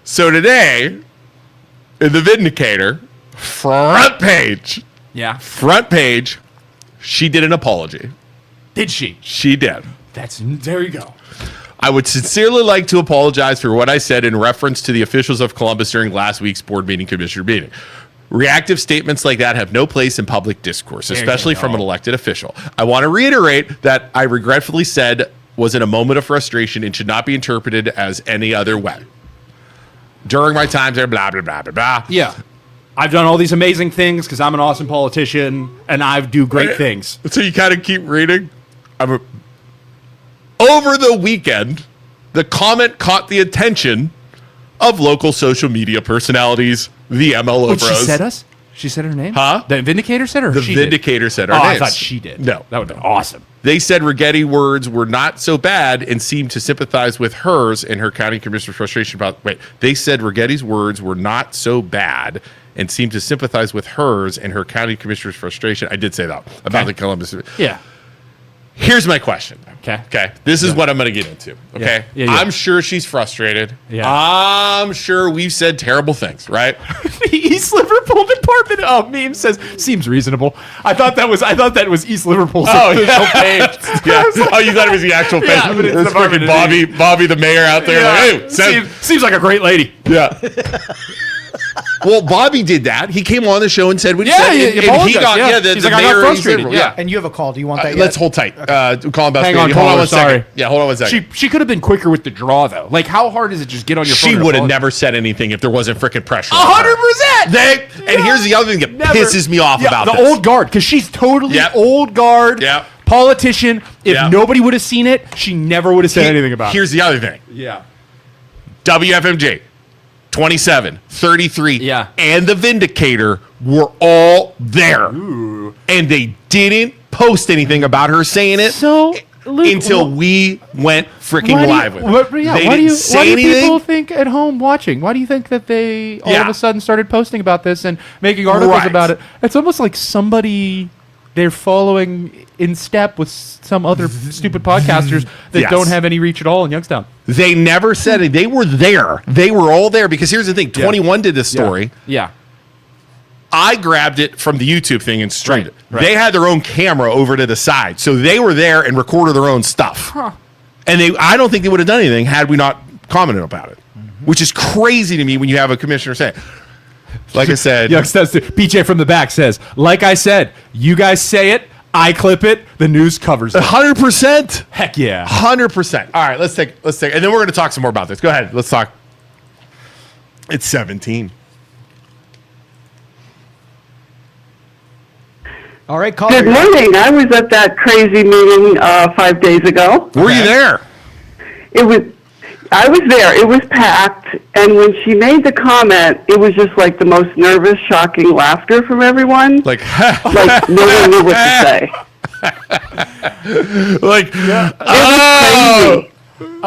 So today, in the Vindicator, front page, Yeah. She did an apology. Did she? She did. There you go. I would sincerely like to apologize for what I said in reference to the officials of Columbus during last week's board meeting, commissioner meeting. Reactive statements like that have no place in public discourse, especially from an elected official. I want to reiterate that I regretfully said was in a moment of frustration and should not be interpreted as any other way. During my time there, blah, blah, blah, blah, blah. Yeah. I've done all these amazing things because I'm an awesome politician and I do great things. So you kind of keep reading. Over the weekend, the comment caught the attention of local social media personalities, the MLO What, Bros. she said us? She said her name? Huh? The Vindicator said her? The she Vindicator did? said her Oh, names. I thought she did. No. That would have been awesome. They said Rigetti words were not so bad and seemed to sympathize with hers and her county commissioner's frustration about. Wait, they said Rigetti's words were not so bad and seemed to sympathize with hers and her county commissioner's frustration. I did say that about the Columbus. Yeah. Here's my question. Okay. This is what I'm going to get into. Okay. Yeah. I'm sure she's frustrated. Yeah. I'm sure we've said terrible things, right? The East Liverpool Department meme says seems reasonable. I thought that was East Liverpool's official page. Yeah. Oh, you thought it was the actual page? Yeah, but it's There's the Department fucking of Bobby the mayor out there. Like, hey, seems like a great lady. yeah. Well, Bobby did that. He came on the show and said what he Yeah, said. he and he apologized, got yeah. the He's the like, I got mayor. frustrated, yeah. And you have a call. Do you want that yet? Let's hold tight. Call him about Hang on, hold on caller, one second. sorry. Yeah, hold on one second. She could have been quicker with the draw though. Like, how hard is it just get on your phone? She and would have apologize? never said anything if there wasn't freaking pressure. on her. 100%. And here's the other thing that Never. pisses me off about the this. old guard, because she's totally Yep. old guard Yep. politician. If Yep. nobody would have seen it, she never would have said anything about Here's the other thing. it. Yeah. WFMJ, 27, 33, Yeah. and the Vindicator were all there. And they didn't post anything about her saying it So, Luke, until we went freaking live with it. Why They do you, didn't say why do anything. people think at home watching? Why do you think that they all of Yeah. a sudden started posting about this and making articles Right. about it? It's almost like somebody they're following in step with some other stupid podcasters that Yes. don't have any reach at all in Youngstown. They never said it. They were there. They were all there because here's the thing. 21 did this story. Yeah. I grabbed it from the YouTube thing and streamed it. Right. They had their own camera over to the side. So they were there and recorded their own stuff. And I don't think they would have done anything had we not commented about it, which is crazy to me when you have a commissioner saying, like I said, Youngstown PJ from the back says, like I said, you guys say it, I clip it, the news covers it. 100%. Heck yeah. 100%. All right, let's take, and then we're going to talk some more about this. Go ahead. Let's talk. It's 17. All right, call. Good morning. I was at that crazy meeting 5 days ago. Were you there? I was there. It was packed, and when she made the comment, it was just like the most nervous, shocking laughter from everyone. Like, Like no one knew what to say. like, Crazy.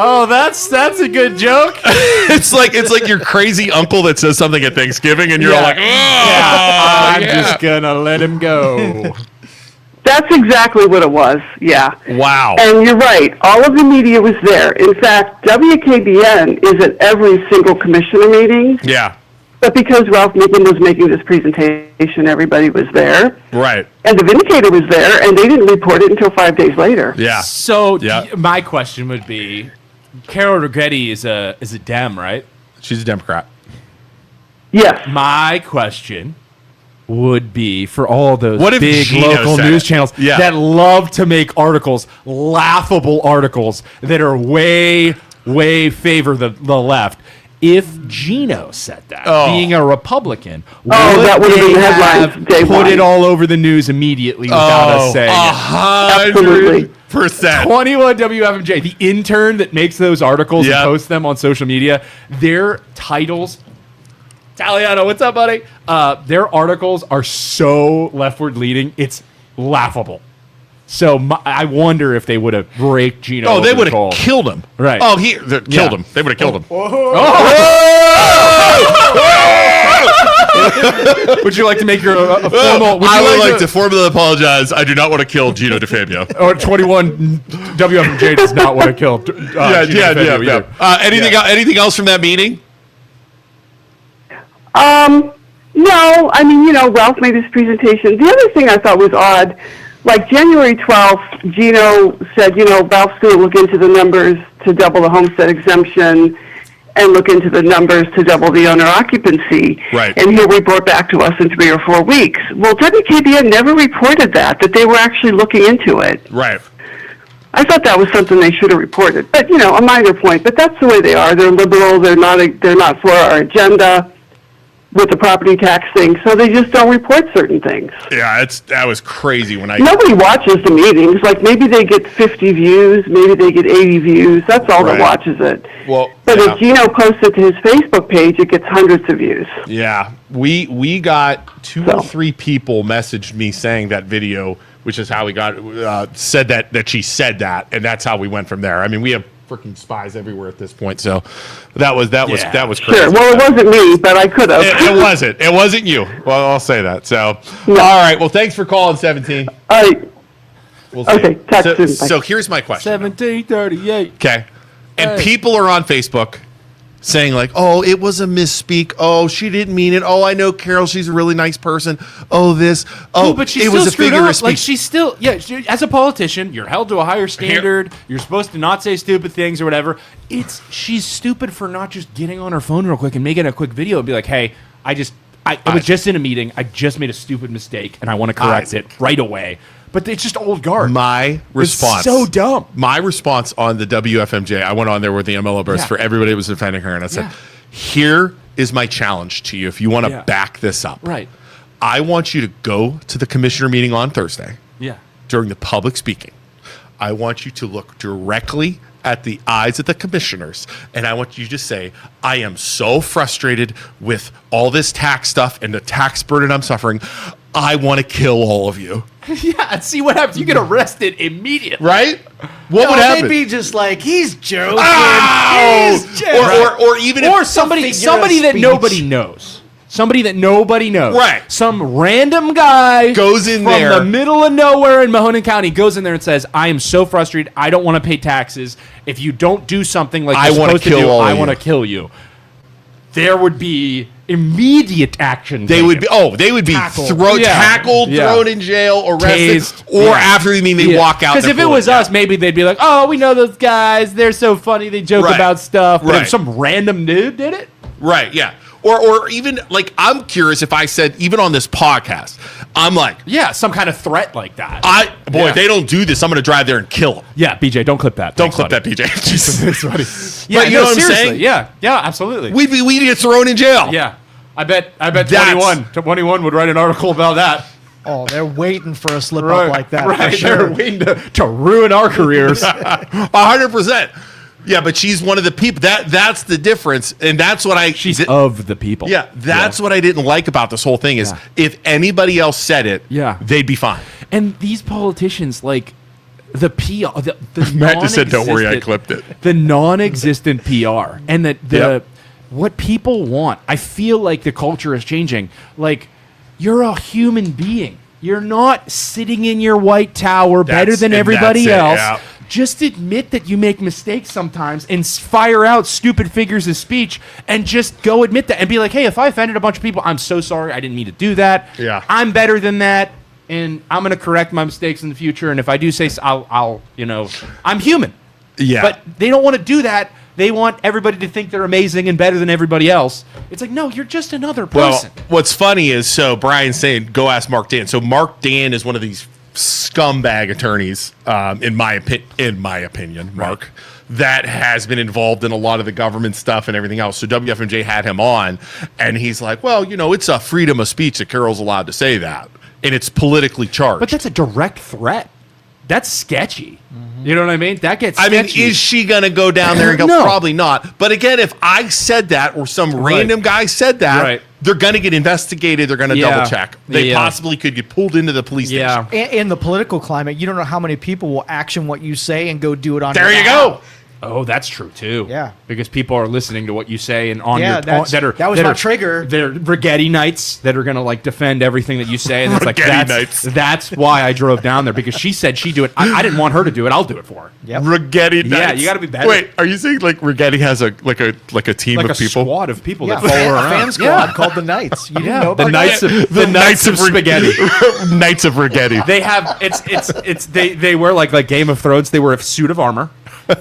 Oh, that's a good joke. it's like your crazy uncle that says something at Thanksgiving, and you're all like, I'm just gonna let him go. That's exactly what it was. Yeah. wow. And you're right. All of the media was there. In fact, WKBN is at every single commissioner meeting. Yeah, But because Ralph Meekin was making this presentation, everybody was there. right. And the Vindicator was there, and they didn't report it until 5 days later. Yeah. So Yeah. my question would be, Carol Rigetti is a Dem, right? She's a Democrat. Yes. My question would be for all those What if big Gino local said news it? channels Yeah. that love to make articles, laughable articles that are way favor the left. If Gino said that, being a Republican, would that would've been they the headlines have day put one. it all over the news immediately without us saying it? 100%. 21 WFMJ, the intern that makes those articles Yep. and posts them on social media, their titles, Taliano, what's up, buddy? Their articles are so leftward leading, it's laughable. So I wonder if they would have raked Gino. Oh, they over would the coal. have killed him. Right. Oh, killed him. They would have killed him. Would you like to make your a formal? I would like to formally apologize. I do not want to kill Gino DeFabio. Or 21 WFMJ does not want to kill. Gino DeFabio either. Anything else from that meeting? No, I mean, Ralph made his presentation. The other thing I thought was odd like January 12th, Gino said, Ralph's going to look into the numbers to double the homestead exemption and look into the numbers to double the owner occupancy. Right. And he'll report back to us in 3 or 4 weeks. Well, WKBN never reported that they were actually looking into it. Right. I thought that was something they should have reported. But, a minor point. But that's the way they are. They're liberal. They're not for our agenda with the property tax thing, so they just don't report certain things. Yeah, that was crazy when Nobody watches the meetings. Like, maybe they get 50 views, maybe they get 80 views. That's all that watches it. Well, but if Gino posts it to his Facebook page, it gets hundreds of views. Yeah, we got 2 or 3 people messaged me saying that video, which is how we got said that she said that, and that's how we went from there. I mean, we have freaking spies everywhere at this point, so that was crazy. Sure. Well, it wasn't me, but I could have. It wasn't you. Well, I'll say that. So, all right. Well, thanks for calling, 17. All right. We'll see. Okay. Talk soon. Bye. So here's my question. 1738. Okay. And people are on Facebook saying like, oh, it was a misspeak. Oh, she didn't mean it. Oh, I know Carol. She's a really nice person. Oh, this. Oh, but she it still was a screwed figure up. of speech. Like she's still, as a politician, you're held to a higher standard. You're supposed to not say stupid things or whatever. She's stupid for not just getting on her phone real quick and making a quick video and be like, hey, I was just in a meeting. I just made a stupid mistake and I want to correct it right away. But it's just old guard. My response. It's so dumb. My response on the WFMJ, I went on there with the MLO Bros for everybody that was defending her, and I said, here is my challenge to you if you want to back this up. Right. I want you to go to the commissioner meeting on Thursday. Yeah. During the public speaking. I want you to look directly at the eyes of the commissioners, and I want you to say, I am so frustrated with all this tax stuff and the tax burden I'm suffering. I want to kill all of you. Yeah, and see what happens. You get arrested immediately. Right? What would happen? They'd be just like, he's joking. Oh! He's joking. Or even if somebody that nobody knows. Somebody that nobody knows. Right. Some random guy goes in from there the middle of nowhere in Mahoning County, goes in there and says, I am so frustrated. I don't want to pay taxes. If you don't do something like you're supposed to do, I want to kill you. There would be immediate action. They would be tackled, thrown in jail, arrested, tased, or after the meeting they walk out. Because if it was us, maybe they'd be like, "Oh, we know those guys. They're so funny. They joke about stuff." But if some random dude did it, right? Yeah. Or even like I'm curious if I said even on this podcast, I'm like, some kind of threat like that. If they don't do this, I'm going to drive there and kill them. Yeah, BJ, don't clip that. Don't clip that, BJ. It's funny. Yeah, but you know what I'm saying? Yeah, absolutely. We'd get thrown in jail. Yeah, I bet 21 would write an article about that. Oh, they're waiting for a slip up like that. Right, for sure. They're waiting to ruin our careers. 100%. Yeah, but she's one of the people. That's the difference, and that's what she's of the people. Yeah, that's what I didn't like about this whole thing is if anybody else said it, they'd be fine. And these politicians, like the PR, the Matt just said, "Don't worry, I clipped it." The non-existent PR and what people want. I feel like the culture is changing. Like you're a human being. You're not sitting in your white tower better than everybody else. Yeah. Just admit that you make mistakes sometimes and fire out stupid figures of speech and just go admit that and be like, hey, if I offended a bunch of people, I'm so sorry. I didn't mean to do that. Yeah. I'm better than that. And I'm going to correct my mistakes in the future. And if I do say, I'll I'm human. Yeah. But they don't want to do that. They want everybody to think they're amazing and better than everybody else. It's like, no, you're just another person. Well, what's funny is, so Brian's saying, go ask Mark Dan. So Mark Dan is one of these scumbag attorneys, in my opinion, Mark, that has been involved in a lot of the government stuff and everything else. So WFMJ had him on, and he's like, well, it's a freedom of speech that Carol's allowed to say that, and it's politically charged. But that's a direct threat. That's sketchy. Mm-hmm. You know what I mean? That gets sketchy. I mean, is she going to go down there and go? No. Probably not. But again, if I said that or some random guy said that, they're going to get investigated. They're going to double check. They possibly could get pulled into the police station. In the political climate, you don't know how many people will action what you say and go do it on there your you go. Oh, that's true too. Yeah. because people are listening to what you say and on Yeah, your that's- that was my are, trigger. They're Rigetti Knights that are gonna like defend everything that you say, and it's like Rigetti Knights. that's why I drove down there because she said she'd do it. I didn't want her to do it. I'll do it for her. Yep. Rigetti Yeah, Knights. you gotta be better. Wait, are you saying like Rigetti has a team Like of a people? squad of people Yeah, that follow her a around. fan squad called the Knights. You didn't know the about Knights that? of the Knights of Spaghetti. Knights of Rigetti. They have it's they wear like Game of Thrones. They wear a suit of armor,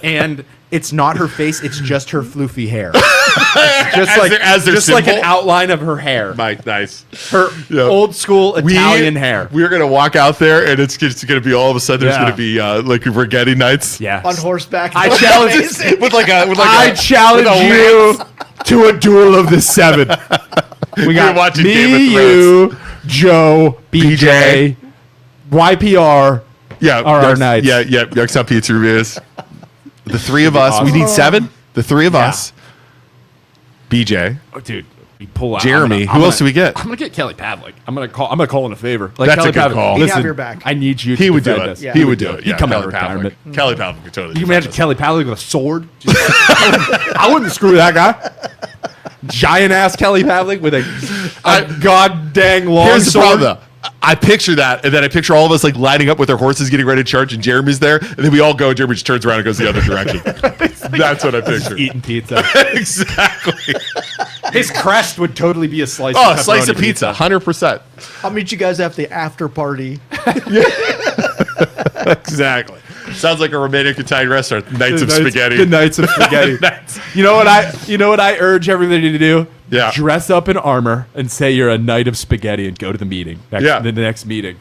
and it's not her face. It's just her floofy hair. Just As like their just like an symbol? outline of her hair. Nice. Her Yeah. old school Italian hair. We're gonna walk out there, and it's gonna be all of a sudden. There's Yeah. gonna be like Rigetti Knights. Yeah. On horseback. I That was challenge amazing. with like I challenge you to a duel of the seven. We got watching me, Game of you, Joe, BJ, YPR. Yeah, Are our Knights. Yeah, Youngstown Pizzeria. The three of us. We awesome. need 7. The three of Yeah. us. BJ. Oh, dude, we pull out. Jeremy. Who else do we get? I'm gonna get Kelly Pavlik. I'm gonna call in a favor. Like That's Kelly a good Pavlik, call. He'd have Listen, your back. I need you. He to would do defend it. us. Yeah. He would do it. He'd Yeah, come out Kelly of retirement. Pavlik. Kelly Pavlik could totally. You defend imagine us. Kelly Pavlik with a sword? I wouldn't screw that guy. Giant ass Kelly Pavlik with a god dang long Here's the sword. problem, though. I picture that, and then I picture all of us like lining up with our horses, getting ready to charge, and Jeremy's there, and then we all go. Jeremy just turns around and goes the other direction. That's what I picture. Eating pizza. Exactly. His crest would totally be a slice. Oh, of a slice pepperoni of pizza, 100%. I'll meet you guys at the after party. Exactly. Sounds like a romantic Italian restaurant. Knights of Spaghetti. The Knights of Spaghetti. You know what I urge everybody to do? Yeah. Dress up in armor and say you're a knight of spaghetti and go to the meeting. Yeah. The next meeting.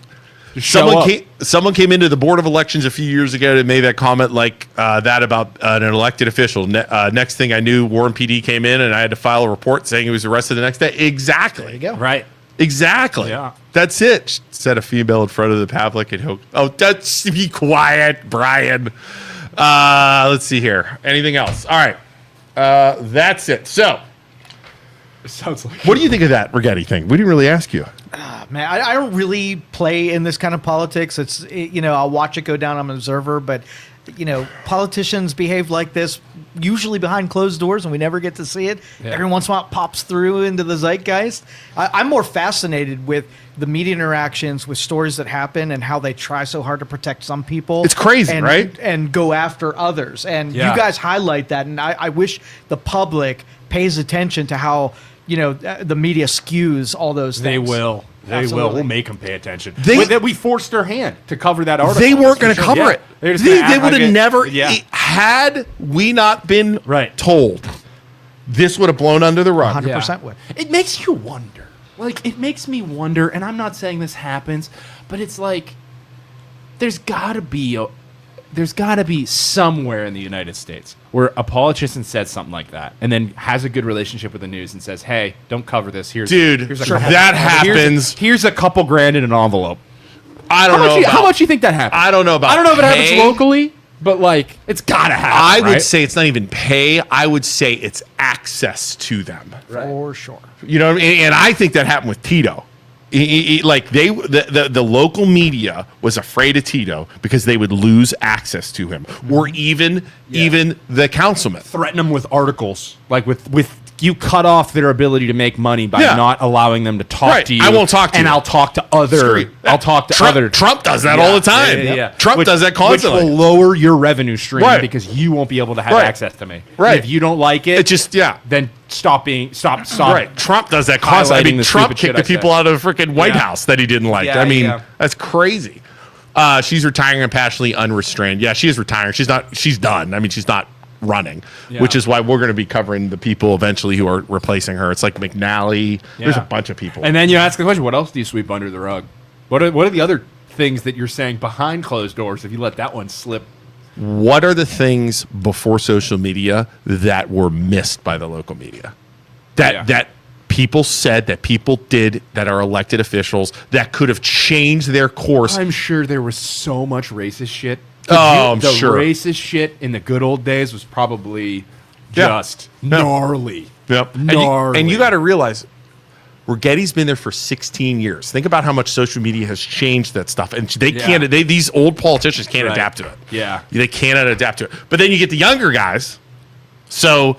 Just show up. Someone came into the Board of Elections a few years ago and made that comment like that about an elected official. Next thing I knew, Warren PD came in and I had to file a report saying he was arrested the next day. Exactly. There you go. Right. Exactly. Yeah. That's it. Said a female in front of the Pavlik and he'll. Oh, that's be quiet, Brian. Let's see here. Anything else? All right. That's it. So, Sounds like. what do you think of that Rigetti thing? We didn't really ask you. Man, I don't really play in this kind of politics. I'll watch it go down. I'm an observer, but politicians behave like this usually behind closed doors, and we never get to see it. Yeah. Every once in a while, it pops through into the zeitgeist. I'm more fascinated with the media interactions with stories that happen and how they try so hard to protect some people. It's crazy, and, right? And go after others. And Yeah. you guys highlight that, and I wish the public pays attention to how the media skews all those They things. will. They will. Absolutely. We'll make them pay attention. They- We forced their hand to cover that article. They weren't going to Sure. cover Yeah. it. They're just They gonna act would like have it- never. Yeah. Had we not been Right. told, this would have blown under the rug. 100% would. It makes you wonder. Like, it makes me wonder, and I'm not saying this happens, but it's like there's got to be somewhere in the United States where a politician says something like that and then has a good relationship with the news and says, "Hey, don't cover this. Here's Dude, here's a sure, couple- that here's- happens. Here's a couple grand in an envelope." I don't know. How much you think that happens? I don't know about I don't know if it pay. happens locally, but like it's gotta happen. I would right? say it's not even pay. I would say it's access to them. For sure. You know what I mean? And I think that happened with Tito. Like the local media was afraid of Tito because they would lose access to him, or even the councilman. threaten them with articles, like with you cut off their ability to make money by Yeah. not allowing them to talk Right. to you. I won't talk to and you. I'll talk to other. Screw- I'll talk to Trump, other. Trump does that Yeah. all the time. Yeah. Trump does that constantly. Which will lower your revenue stream Right. because you won't be able to have Right. access to me. Right. And if you don't like it, It just then stop. Right. Trump does that constantly. I highlighting mean, the Trump stupid shit kicked the I people say. out of the freaking White Yeah. House that he didn't like. Yeah, I mean, yeah. that's crazy. She's retiring and passionately unrestrained. Yeah, she is retiring. She's not. She's done. I mean, she's not running, Yeah. which is why we're going to be covering the people eventually who are replacing her. It's like McNally. There's a Yeah. bunch of people. And then you ask the question: what else do you sweep under the rug? What are the other things that you're saying behind closed doors? If you let that one slip. What are the things before social media that were missed by the local media? That people said, that people did, that are elected officials, that could have changed their course. I'm sure there was so much racist shit. I'm the sure. racist shit in the good old days was probably Yeah. just No. gnarly. Yep. Gnarly. And you got to realize where Getty's been there for 16 years. Think about how much social media has changed that stuff, and they can't. These old politicians can't adapt to it. Yeah, they cannot adapt to it. But then you get the younger guys. So,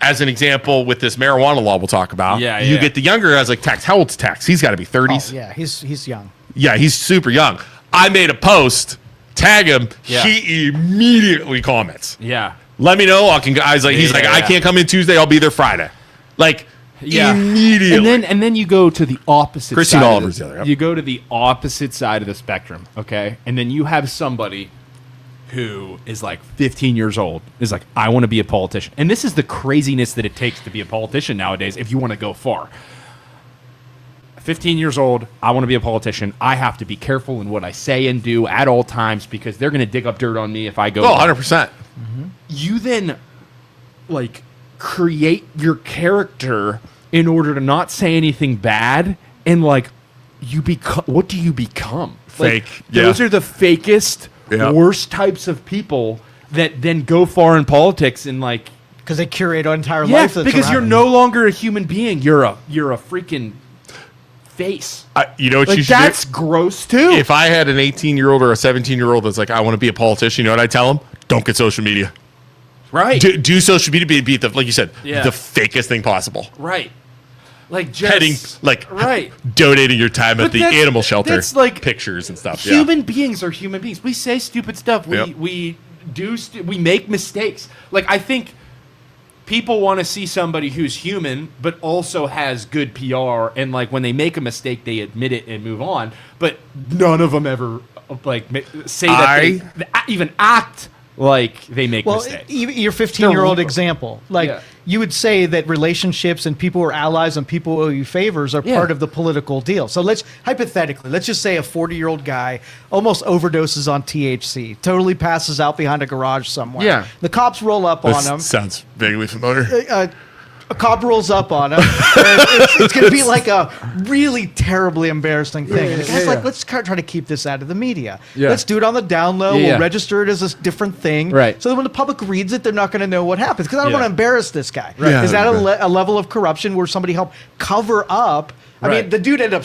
as an example, with this marijuana law we'll talk about, you get the younger guys like Tax. How old's Tax? He's got to be 30s. Oh, yeah, he's young. Yeah, he's super young. I made a post, tag him. Yeah. He immediately comments. Yeah. Let me know. He's like, I can't come in Tuesday. I'll be there Friday. Like, immediately. And then you go to the opposite Christine side. Oliver's the other. Yep. You go to the opposite side of the spectrum, okay? And then you have somebody who is like 15 years old, is like, I want to be a politician. And this is the craziness that it takes to be a politician nowadays if you want to go far. 15 years old, I want to be a politician. I have to be careful in what I say and do at all times because they're going to dig up dirt on me if I go. 100%. You then, like, create your character in order to not say anything bad, and, like, you become. What do you become? Fake. Like, those are the fakest, worst types of people that then go far in politics and, like, because they curate our entire life. Yeah, because you're no longer a human being. You're a freaking face. You know what like, you should that's do? Gross too. If I had an 18-year-old or a 17-year-old that's like, I want to be a politician, you know what I tell them? Don't get social media. Right. Do social media, be the, like you said, the fakest thing possible. Right. Like just heading, like donating your time at the animal shelter. That's like pictures and stuff. Human beings are human beings. We say stupid stuff. We we make mistakes. Like, I think people want to see somebody who's human but also has good PR, and like when they make a mistake they admit it and move on, but none of them ever like say that they even act like they make mistakes. Even your 15-year-old example, like you would say that relationships and people who are allies and people who owe you favors are part of the political deal. So let's just say a 40-year-old guy almost overdoses on THC, totally passes out behind a garage somewhere. Yeah. The cops roll up on him. Sounds vaguely familiar. A cop rolls up on him. It's going to be like a really terribly embarrassing thing. And the guy's like, let's try to keep this out of the media. Yeah. Let's do it on the down low. We'll register it as a different thing. Right. So that when the public reads it, they're not going to know what happens. Because I don't want to embarrass this guy. Right. Yeah. Is that a level of corruption where somebody helped cover up? I mean, the dude ended up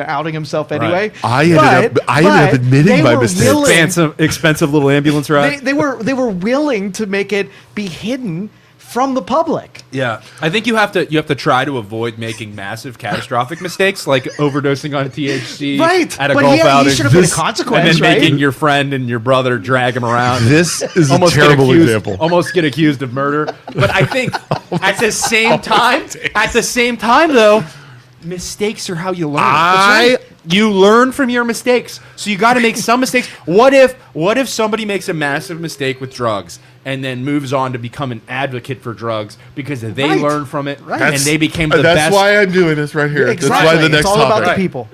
outing himself anyway. I ended up admitting my mistake. Expensive little ambulance ride. They were willing to make it be hidden from the public. Yeah, I think you have to try to avoid making massive catastrophic mistakes like overdosing on THC at a golf outing. Should have been a consequence, and then making your friend and your brother drag him around. This is a terrible example. Almost get accused of murder. But I think at the same time though, mistakes are how you learn. You learn from your mistakes. So you got to make some mistakes. What if somebody makes a massive mistake with drugs and then moves on to become an advocate for drugs because they learned from it and they became the best? That's why I'm doing this right here. Exactly. That's why the next it's all topic. about the people.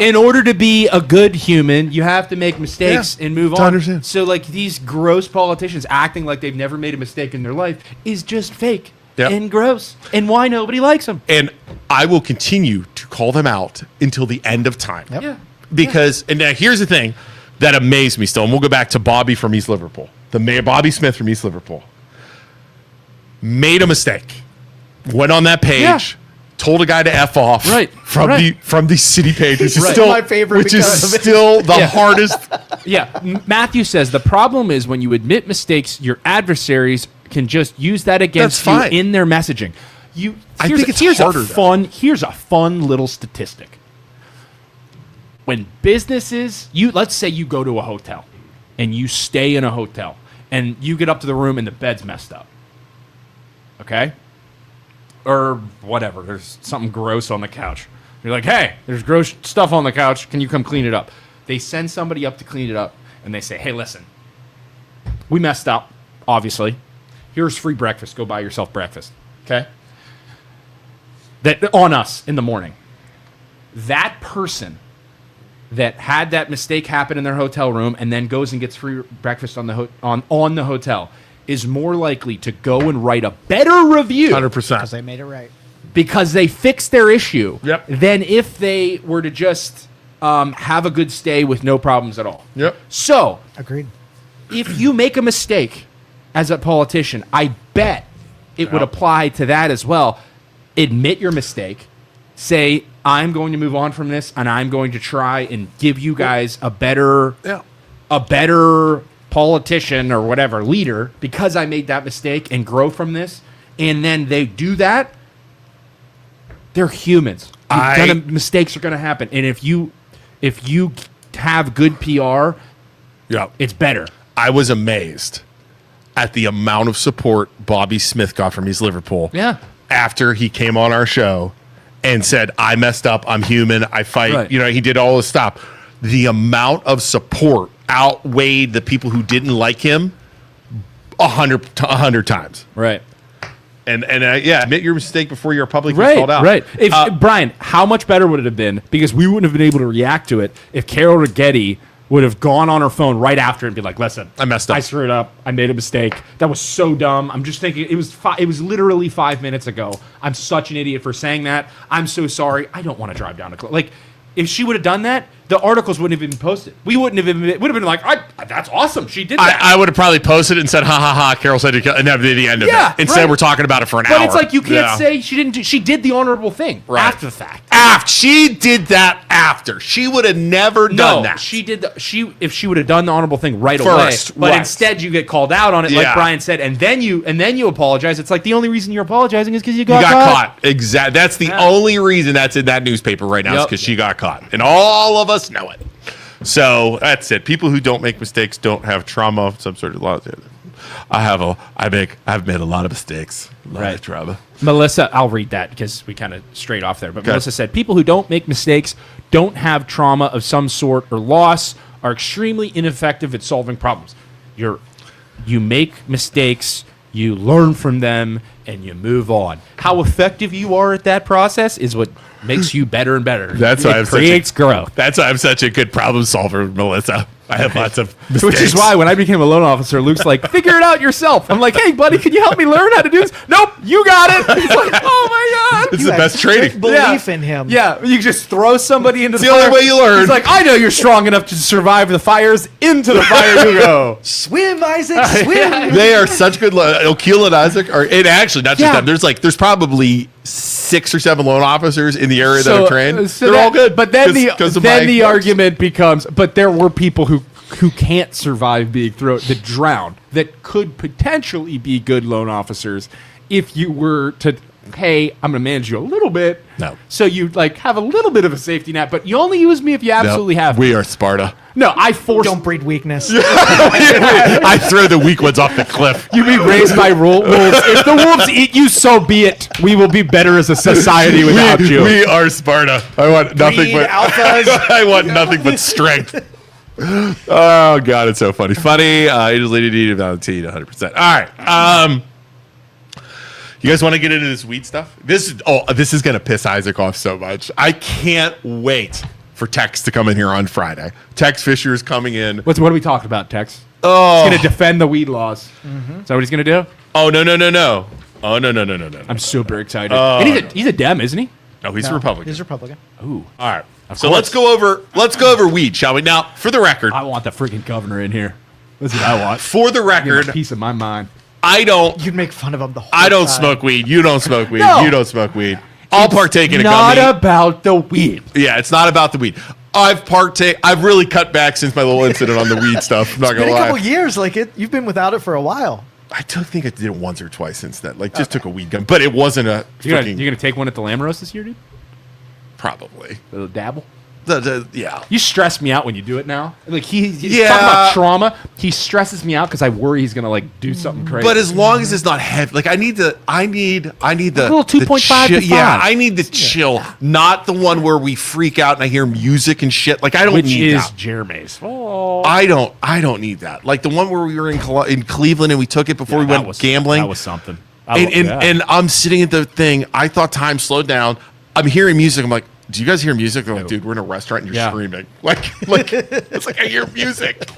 In order to be a good human, you have to make mistakes and move on. Understand. So like these gross politicians acting like they've never made a mistake in their life is just fake. And gross, and why nobody likes them. And I will continue to call them out until the end of time. Yep. Yeah. Because, and now here's the thing that amazed me still, and we'll go back to Bobby from East Liverpool. The mayor, Bobby Smith from East Liverpool, made a mistake, went on that page, told a guy to F off from the city page, which is still my favorite, which is still the hardest. Matthew says the problem is when you admit mistakes, your adversaries can just use that against you in their messaging. Here's a fun little statistic. When businesses, let's say you go to a hotel and you stay in a hotel and you get up to the room and the bed's messed up. Okay? Or whatever, there's something gross on the couch. You're like, hey, there's gross stuff on the couch. Can you come clean it up? They send somebody up to clean it up and they say, hey, listen, we messed up, obviously. Here's free breakfast. Go buy yourself breakfast. Okay? That on us in the morning. That person that had that mistake happen in their hotel room and then goes and gets free breakfast on the hotel is more likely to go and write a better review 100%. Because they made it right. Because they fixed their issue than if they were to just have a good stay with no problems at all. Yep. So, agreed. If you make a mistake as a politician, I bet it would apply to that as well. Admit your mistake, say, I'm going to move on from this, and I'm going to try and give you guys a better politician or whatever, leader, because I made that mistake, and grow from this, and then they do that, they're humans. Mistakes are going to happen. And if you have good PR, it's better. I was amazed at the amount of support Bobby Smith got from East Liverpool. Yeah. After he came on our show and said, I messed up, I'm human, I fight. Right. You know, he did all this stuff. The amount of support outweighed the people who didn't like him 100 times. Right. And admit your mistake before you're publicly called out. Right. Brian, how much better would it have been? Because we wouldn't have been able to react to it if Carol Righetti would have gone on her phone right after and be like, listen, I messed up. I screwed up. I made a mistake. That was so dumb. I'm just thinking, it was literally 5 minutes ago. I'm such an idiot for saying that. I'm so sorry. I don't want to drive down to like, if she would have done that, the articles wouldn't have been posted. We wouldn't have been. It would have been like, that's awesome. She did that. I would have probably posted it and said, ha ha ha. Carol said, and that'd be the end of it. Instead, we're talking about it for an hour. But it's like you can't say she didn't. She did the honorable thing after the fact. She did that after. She would have never done that. She did. If she would have done the honorable thing right First, away, but right. instead you get called out on it, like Brian said, and then you apologize. It's like the only reason you're apologizing is because you got caught. Exactly. That's the only reason that's in that newspaper right now is because she got caught, and all of us know it. So that's it. People who don't make mistakes don't have trauma of some sort of law. I've made a lot of mistakes. A lot of trauma. Melissa, I'll read that because we kind of strayed off there. But Melissa said, people who don't make mistakes, don't have trauma of some sort or loss, are extremely ineffective at solving problems. You make mistakes, you learn from them, and you move on. How effective you are at that process is what makes you better and better. That's why it creates growth. That's why I'm such a good problem solver, Melissa. I have lots of mistakes. Which is why when I became a loan officer, Luke's like, figure it out yourself. I'm like, hey, buddy, can you help me learn how to do this? Nope, you got it. He's like, oh, my God. This is the best training. Belief in him. Yeah, you just throw somebody into the It's the fire. only way you learn. He's like, I know you're strong enough to survive the fires. Into the fire you go. Swim, Isaac, swim. They are such good. O'Keel and Isaac are. And actually, not just them. There's probably 6 or 7 loan officers in the area that are trained. They're all good. But then the argument becomes, but there were people who can't survive being that drown, that could potentially be good loan officers if you were to, hey, I'm going to manage you a little bit. No. So you have a little bit of a safety net, but you only use me if you absolutely have to. We are Sparta. No, I force. Don't breed weakness. I throw the weak ones off the cliff. You be raised by wolves. If the wolves eat you, so be it. We will be better as a society without you. We are Sparta. I want nothing but alphas. I want nothing but strength. Oh God, it's so funny. It is Lady D Valentine, 100%. All right. You guys want to get into this weed stuff? This is gonna piss Isaac off so much. I can't wait for Tex to come in here on Friday. Tex Fisher is coming in. What are we talking about, Tex? Oh, He's going to defend the weed laws. Mm-hmm. Is that what he's going to do? Oh no. Oh no. I'm super excited. And he's a Dem, isn't he? No, he's a Republican. He's Republican. Ooh. All right. So let's go over weed, shall we? Now, for the record, I want the freaking governor in here. That's what I want. for the Give him record, a piece of my mind. You'd make fun of him the whole time. I don't smoke weed. You don't smoke weed. No. You don't smoke weed. I'll partake in a Not gummy. about the weed. Yeah, it's not about the weed. I've really cut back since my little incident on the weed stuff. I'm not Been gonna a lie. couple years, you've been without it for a while. I think I did it once or twice since then. Just took a weed gum, but it wasn't a You're freaking. gonna take one at the Lamb Roast this year, dude? Probably. A little dabble? Yeah. You stress me out when you do it now. He's Yeah. talking about trauma. He stresses me out because I worry he's gonna do something crazy. But as long as it's not heavy, I need the little 2.5 to 5. Yeah, I need the chill, not the one where we freak out and I hear music and shit. I don't which need is that. Jeremy's. Oh. I don't need that. Like the one where we were in Cleveland and we took it before we went gambling. That was something. And I'm sitting at the thing. I thought time slowed down. I'm hearing music. I'm like, do you guys hear music? They're like, dude, we're in a restaurant and you're screaming. It's like I hear music.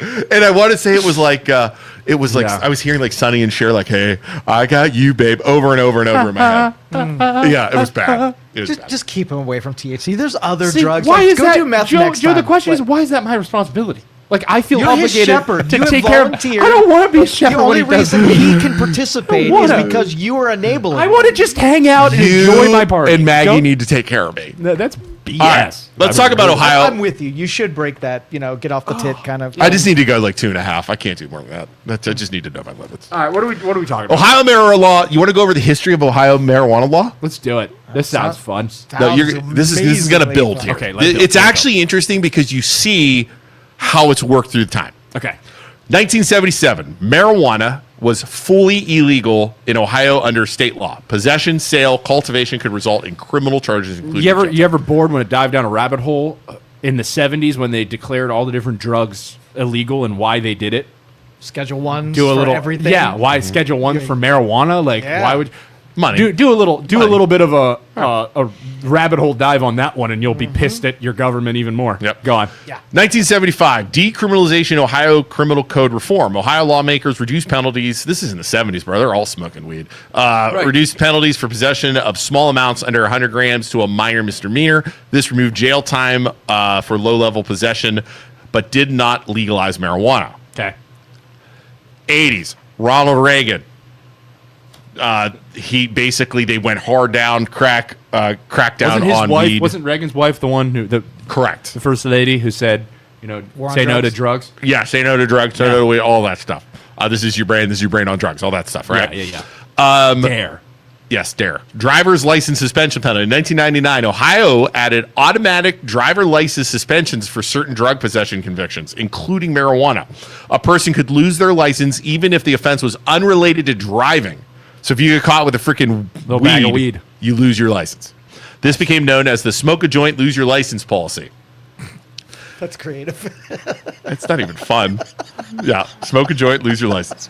And I want to say it was like I was hearing Sonny and Cher hey, I got you, babe, over and over and over in my head. Yeah, it was bad. Just keep him away from THC. There's other drugs. Why is go that? do meth Joe, next time. the question is, why is that my responsibility? Like, I feel You're his obligated shepherd. to You have take care of. I volunteered. don't want to be a shepherd. The only when he does reason it. he can participate is wanna. because you are enabling. I want to just hang out and You enjoy my party. and Maggie Don't- need to take care of me. No, that's BS. All right, let's talk about Ohio. I'm with you. You should break that. Get off the tit kind of. I just need to go like 2.5. I can't do more than that. I just need to know my limits. All right, what are we talking about? Ohio marijuana law. You want to go over the history of Ohio marijuana law? Let's do it. This sounds fun. No, this is going to build here. Okay, let's build, it's let's actually interesting because you see how it's worked through time. Okay. 1977, marijuana was fully illegal in Ohio under state law. Possession, sale, cultivation could result in criminal charges, including You ever bored when it dived down a rabbit hole in the 70s when they declared all the different drugs illegal and why they did it? Schedule 1 Do a for little everything. Yeah, why Schedule 1 for marijuana? Like, Yeah. why would Money. do a little bit of a rabbit hole dive on that one, and you'll be pissed at your government even more. Yep. Go on. Yeah. 1975, decriminalization Ohio criminal code reform. Ohio lawmakers reduced penalties. This is in the 70s, bro. They're all smoking weed. Reduced penalties for possession of small amounts under 100 grams to a minor misdemeanor. This removed jail time for low-level possession, but did not legalize marijuana. Okay. 80s, Ronald Reagan. They went hard down, crackdown Wasn't his on wife? weed. Wasn't Reagan's wife the one the Correct. first lady who said, War on say no to drugs? drugs? Yeah, say no to drugs, say no to weed, all that stuff. This is your brain on drugs, all that stuff, right? Yeah. Dare. Yes, dare. Driver's license suspension penalty. In 1999, Ohio added automatic driver license suspensions for certain drug possession convictions, including marijuana. A person could lose their license even if the offense was unrelated to driving. So if you get caught with a freaking Little bag of weed. you lose your license. This became known as the smoke a joint, lose your license policy. That's creative. It's not even fun. Yeah, smoke a joint, lose your license.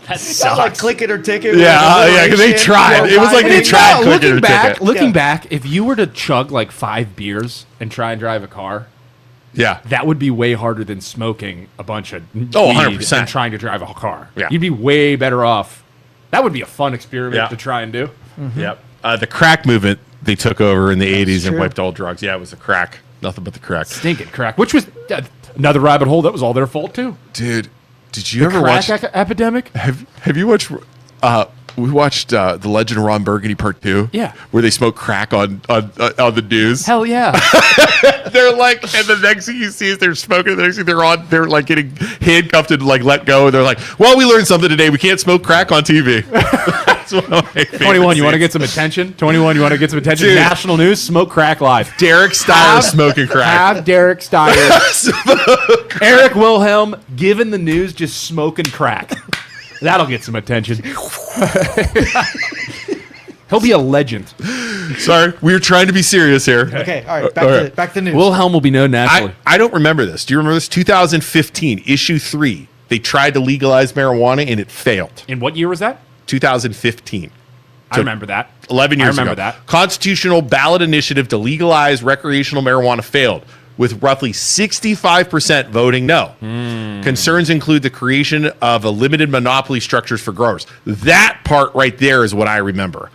That Sounds like click it or ticket. Yeah, because they tried. It was like they tried clicking Looking a back, ticket. looking back, if you were to chug like 5 beers and try and drive a car, Yeah. that would be way harder than smoking a bunch of weed 100%. and trying to drive a car. Yeah. You'd be way better off. That would be a fun experiment Yeah. to try and do. Yep. The crack movement they took over in the 80s and true. wiped all drugs. Yeah, it was the crack. Nothing but the crack. Stinking crack, which was another rabbit hole that was all their fault too. Dude, did you ever Crack watch? epidemic? Have you watched? We watched The Legend of Ron Burgundy Part 2. Yeah. Where they smoke crack on the news. Hell yeah. They're like, and the next thing you see is they're smoking. The next thing they're like getting handcuffed and like let go. And they're like, well, we learned something today. We can't smoke crack on TV. That's one of my favorite 21, you want to scenes. get some attention? 21, you want to get some attention? Dude. National news, smoke crack live. Derek Steyer Have- smoking crack. Have Derek Steyer, Eric Wilhelm giving the news just smoking crack. That'll get some attention. He'll be a legend. Sorry, we were trying to be serious here. Okay, all right. All right. Back to news. Wilhelm will be known nationally. I don't remember this. Do you remember this? 2015, issue 3. They tried to legalize marijuana and it failed. In what year was that? 2015. I remember that. 11 years I remember ago. that. Constitutional ballot initiative to legalize recreational marijuana failed, with roughly 65% voting no. Concerns include the creation of a limited monopoly structures for growers. That part right there is what I remember.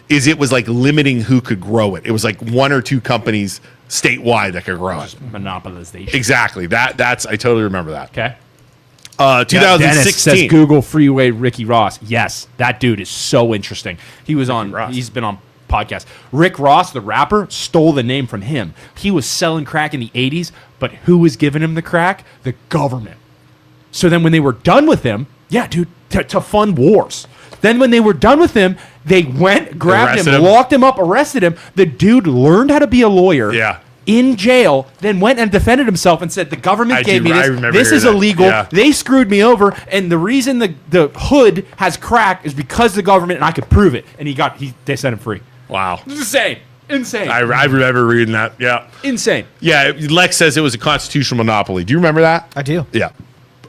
Is it was like limiting who could grow it. It was like 1 or 2 companies statewide that could grow it. Monopolization. Exactly. That's I totally remember that. Okay. 2016. Says Google Freeway Ricky Ross. Yes, that dude is so interesting. He was on. Ross. He's been on podcasts. Rick Ross, the rapper, stole the name from him. He was selling crack in the 80s, but who was giving him the crack? The government. So then when they were done with him, yeah, dude, to fund wars. Then when they were done with him, they went, grabbed Arrested him, him. locked him up, arrested him. The dude learned how to be a lawyer. Yeah. In jail, then went and defended himself and said, the government I gave do- me I this. remember This hearing is that. illegal. Yeah. They screwed me over. And the reason the hood has crack is because of the government, and I could prove it. And they set him free. Wow. It's insane. Insane. I remember reading that. Yeah. Insane. Yeah. Lex says it was a constitutional monopoly. Do you remember that? I do. Yeah.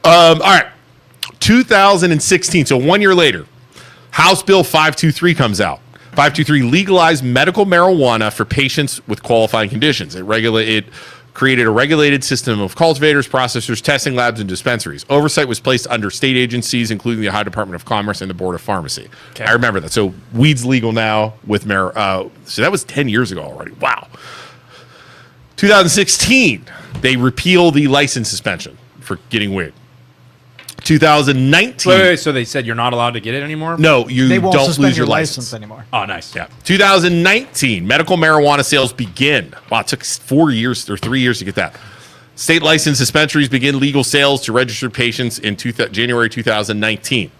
All right. 2016. So 1 year later, House Bill 523 comes out. 523 legalized medical marijuana for patients with qualifying conditions. It created a regulated system of cultivators, processors, testing labs, and dispensaries. Oversight was placed under state agencies, including the Ohio Department of Commerce and the Board of Pharmacy. Okay. I remember that. So weed's legal now with so that was 10 years ago already. Wow. 2016, they repeal the license suspension for getting weed. 2019. Wait, so they said you're not allowed to get it anymore? No, you They won't don't suspend lose your your license anymore. Oh, nice. Yeah. 2019, medical marijuana sales begin. Wow, it took 4 years or 3 years to get that. State licensed dispensaries begin legal sales to registered patients in January 2019.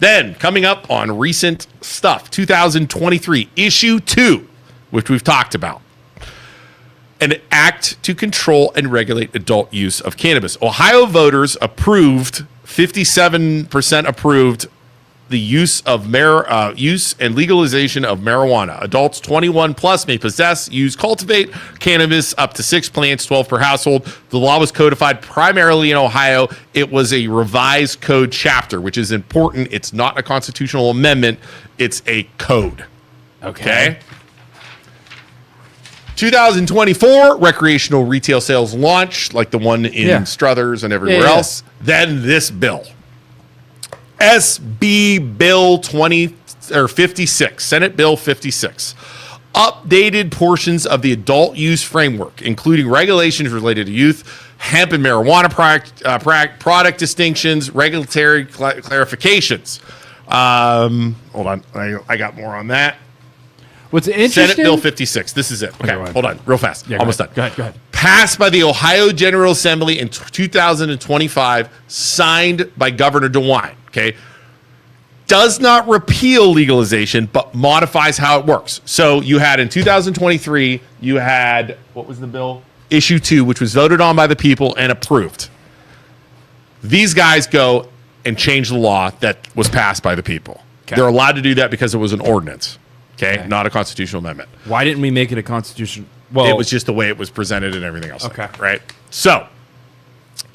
Then, coming up on recent stuff, 2023, issue 2, which we've talked about. An act to control and regulate adult use of cannabis. Ohio voters approved, 57% approved the use of use and legalization of marijuana. Adults 21 plus may possess, use, cultivate cannabis up to 6 plants, 12 per household. The law was codified primarily in Ohio. It was a revised code chapter, which is important. It's not a constitutional amendment. It's a code. Okay. 2024, recreational retail sales launch, like the one in Struthers and everywhere else. Then this bill. SB Bill 56, Senate Bill 56. Updated portions of the adult use framework, including regulations related to youth, hemp and marijuana product distinctions, regulatory clarifications. Hold on. I got more on that. What's interesting? Senate Bill 56. This is it. Okay, hold on. Real fast. Yeah, Almost done. Go ahead. Passed by the Ohio General Assembly in 2025, signed by Governor DeWine. Okay. Does not repeal legalization, but modifies how it works. So you had in 2023, you had, what was the bill? Issue 2, which was voted on by the people and approved. These guys go and change the law that was passed by the people. Okay. They're allowed to do that because it was an ordinance. Okay, not a constitutional amendment. Why didn't we make it a constitution? Well, it was just the way it was presented and everything else. Okay. Right? So,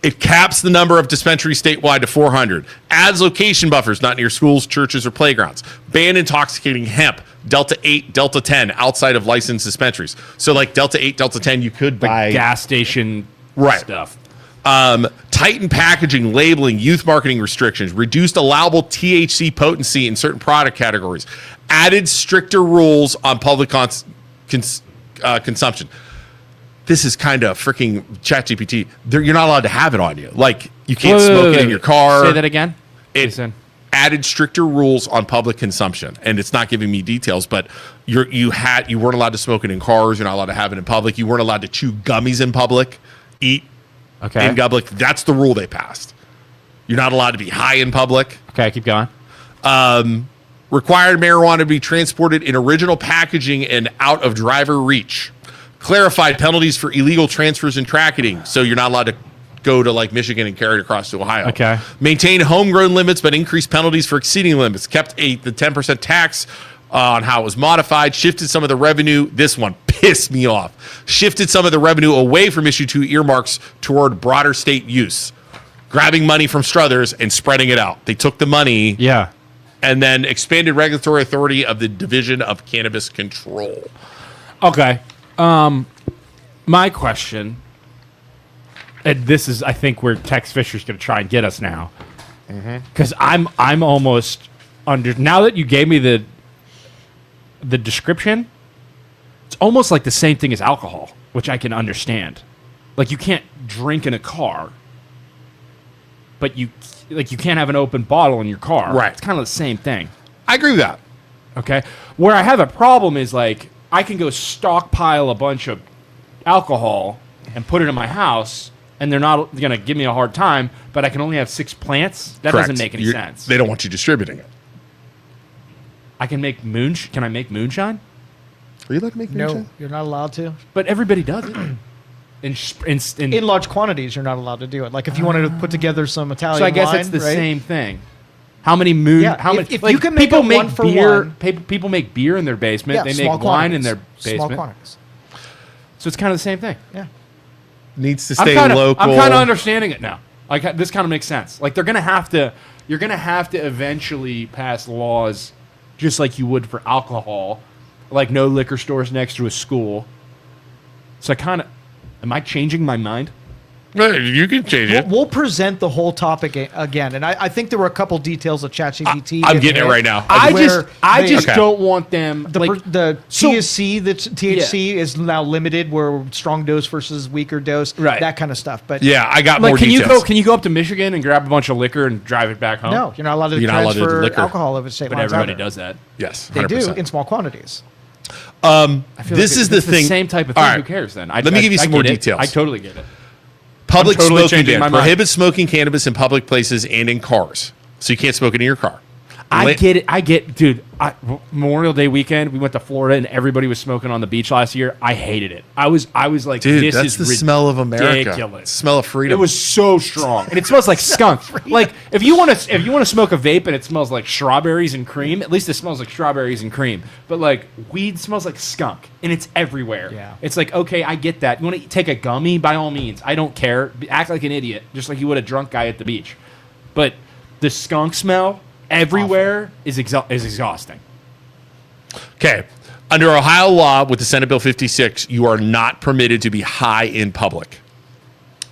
it caps the number of dispensaries statewide to 400. Adds location buffers not near schools, churches, or playgrounds. Ban intoxicating hemp, Delta 8, Delta 10, outside of licensed dispensaries. So, like Delta 8, Delta 10, you could buy gas station stuff. Tighten packaging, labeling, youth marketing restrictions, reduced allowable THC potency in certain product categories, added stricter rules on public consumption. This is kind of freaking ChatGPT. You're not allowed to have it on you. Like, you can't smoke it in your car. Say that again. It added stricter rules on public consumption, and it's not giving me details, but you weren't allowed to smoke it in cars. You're not allowed to have it in public. You weren't allowed to chew gummies in public, eat in public. That's the rule they passed. You're not allowed to be high in public. Okay, keep going. Required marijuana to be transported in original packaging and out of driver reach. Clarified penalties for illegal transfers and tracking, so you're not allowed to go to like Michigan and carry it across to Ohio. Okay. Maintain homegrown limits, but increased penalties for exceeding limits. Kept the 10% tax on how it was modified. Shifted some of the revenue. This one pissed me off. Shifted some of the revenue away from issue 2 earmarks toward broader state use. Grabbing money from Struthers and spreading it out. They took the money. Yeah. And then expanded regulatory authority of the Division of Cannabis Control. Okay. My question, and this is, I think, where Tex Fisher's going to try and get us now, because I'm almost under. Now that you gave me the description, it's almost like the same thing as alcohol, which I can understand. Like, you can't drink in a car, but you can't have an open bottle in your car. Right. It's kind of the same thing. I agree with that. Okay. Where I have a problem is, like, I can go stockpile a bunch of alcohol and put it in my house, and they're not going to give me a hard time, but I can only have 6 plants? That Correct. doesn't make any sense. They don't want you distributing it. I can make Can I make moonshine? Are you allowed to make moonshine? No, you're not allowed to. But everybody does it. In large quantities, you're not allowed to do it. Like, if you wanted to put together some Italian so I guess wine, it's the right? same thing. How many moon? Yeah, how many? if like, you can make people a make one for beer. one- People make beer in their basement. Yeah, They small make wine in quantities. their Small basement. quantities. So it's kind of the same thing. Yeah. Needs to I'm stay kinda, local. I'm kind of understanding it now. Like, this kind of makes sense. Like, you're gonna have to eventually pass laws, just like you would for alcohol, like no liquor stores next to a school. So am I changing my mind? Hey, you can change it. We'll present the whole topic again, and I think there were a couple details of ChatGPT. I'm getting it right now. I where just they- don't want them. the so- THC, THC is now limited, where strong dose versus weaker dose, Right. that kind of stuff. But Yeah, I got like, more can details. you go up to Michigan and grab a bunch of liquor and drive it back home? no, you're not allowed to You're not allowed to do transfer liquor. alcohol over state but lines. everybody either. does that. Yes, They 100%. do in small quantities. I feel This like is the it's thing. same type of All thing. right. Who cares then? Let me give you some more get it. details. I totally get it. Public I'm totally smoking changing ban my mind. prohibits smoking cannabis in public places and in cars. So you can't smoke it in your car. I get it. Dude, Memorial Day weekend, we went to Florida and everybody was smoking on the beach last year. I hated it. I was like, Dude, this that's is the smell of America. ridiculous. Smell of freedom. It was so strong, and it smells like skunk. Like if you want to smoke a vape and it smells like strawberries and cream, at least it smells like strawberries and cream. But like weed smells like skunk, and it's everywhere. Yeah. It's like, okay, I get that. You want to take a gummy? By all means, I don't care. Act like an idiot, just like you would a drunk guy at the beach. But the skunk smell everywhere is exhausting. Okay. Under Ohio law with the Senate Bill 56, you are not permitted to be high in public.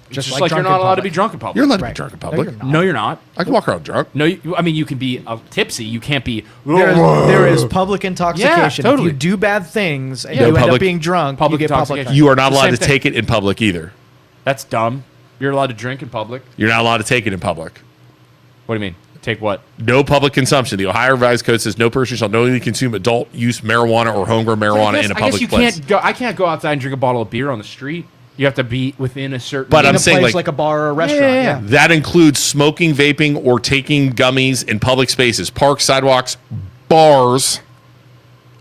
Just like like you're drunk not in allowed to public. be drunk in public. You're allowed to Right. be drunk in No, public. you're not. No, you're not. I can walk around drunk. No, I mean you can be tipsy. You can't be. There is public intoxication. Yeah, totally. If you do bad things and Yeah, you end public- up being drunk, public you get public. intoxication. You are not The allowed same to thing. take it in public either. That's dumb. You're allowed to drink in public. You're not allowed to take it in public. What do you mean? Take what? No public consumption. The Ohio Revised Code says no person shall knowingly consume adult use marijuana or homegrown marijuana in a public you place. can't go. I can't go outside and drink a bottle of beer on the street. You have to be within a certain. But In I'm a saying, place like- like a bar or a restaurant. Yeah, yeah, Yeah. yeah. That includes smoking, vaping, or taking gummies in public spaces, parks, sidewalks, bars,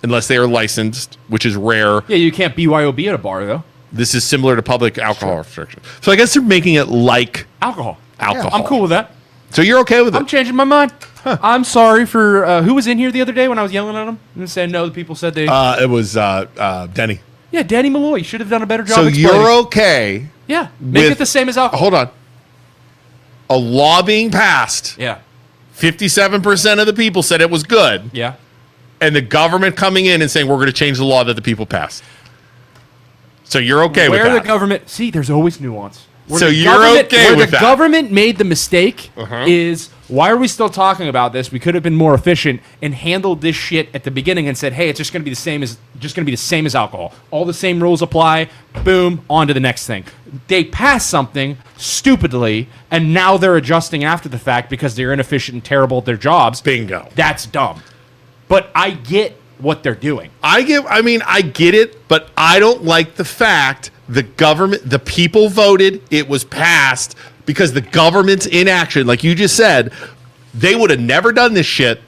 unless they are licensed, which is rare. Yeah, you can't BYOB at a bar though. This is similar to public alcohol restriction. So I guess they're making it like Alcohol. alcohol. I'm cool with that. So you're okay with it? I'm changing my mind. I'm sorry for who was in here the other day when I was yelling at them and saying no. The people said they. It was Denny. Yeah, Danny Malloy should have done a better job. So explaining. you're okay. Yeah, make with- it the same as alcohol. Hold on. A law being passed. Yeah, 57% of the people said it was good, yeah. and the government coming in and saying we're going to change the law that the people passed. So you're okay with Where that? the government see, there's always nuance. Where So the you're government- okay where with the that? government made the mistake is why are we still talking about this? We could have been more efficient and handled this shit at the beginning and said, "Hey, it's just going to be the same as alcohol. All the same rules apply. Boom, on to the next thing." They passed something stupidly, and now they're adjusting after the fact because they're inefficient and terrible at their jobs. Bingo. That's dumb. But I get what they're doing. I get it, but I don't like the fact the government, the people voted, it was passed because the government's inaction, like you just said, they would have never done this shit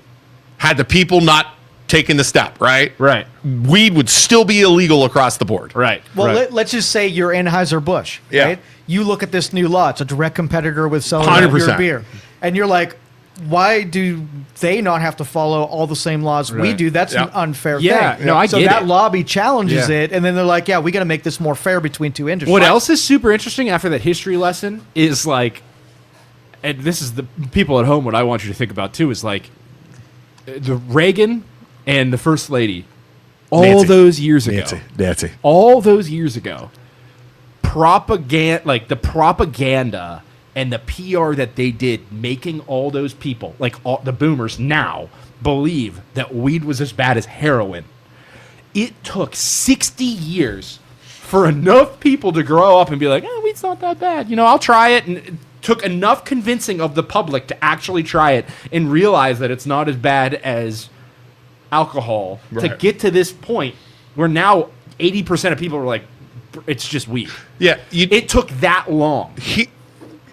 had the people not taken the step, right? Right. Weed would still be illegal across the board. Right. Well, right. let's just say you're Anheuser-Busch, Yeah. right? You look at this new law. It's a direct competitor with selling 100%. your beer. And you're like, why do they not have to follow all the same laws we Right. do? That's Yeah. an unfair Yeah, thing. no, I so get that it. lobby challenges Yeah. it, and then they're like, yeah, we got to make this more fair between two industries. What else is super interesting after that history lesson is like, and this is the people at home, what I want you to think about too is like the Reagan and the First Lady, all Nancy. those years ago, Nancy. all those years ago, the propaganda and the PR that they did, making all those people, like all the boomers now, believe that weed was as bad as heroin. It took 60 years for enough people to grow up and be like, oh, weed's not that bad. You know, I'll try it. And it took enough convincing of the public to actually try it and realize that it's not as bad as alcohol to Right. get to this point where now 80% of people are like, it's just weed. Yeah. It took that long.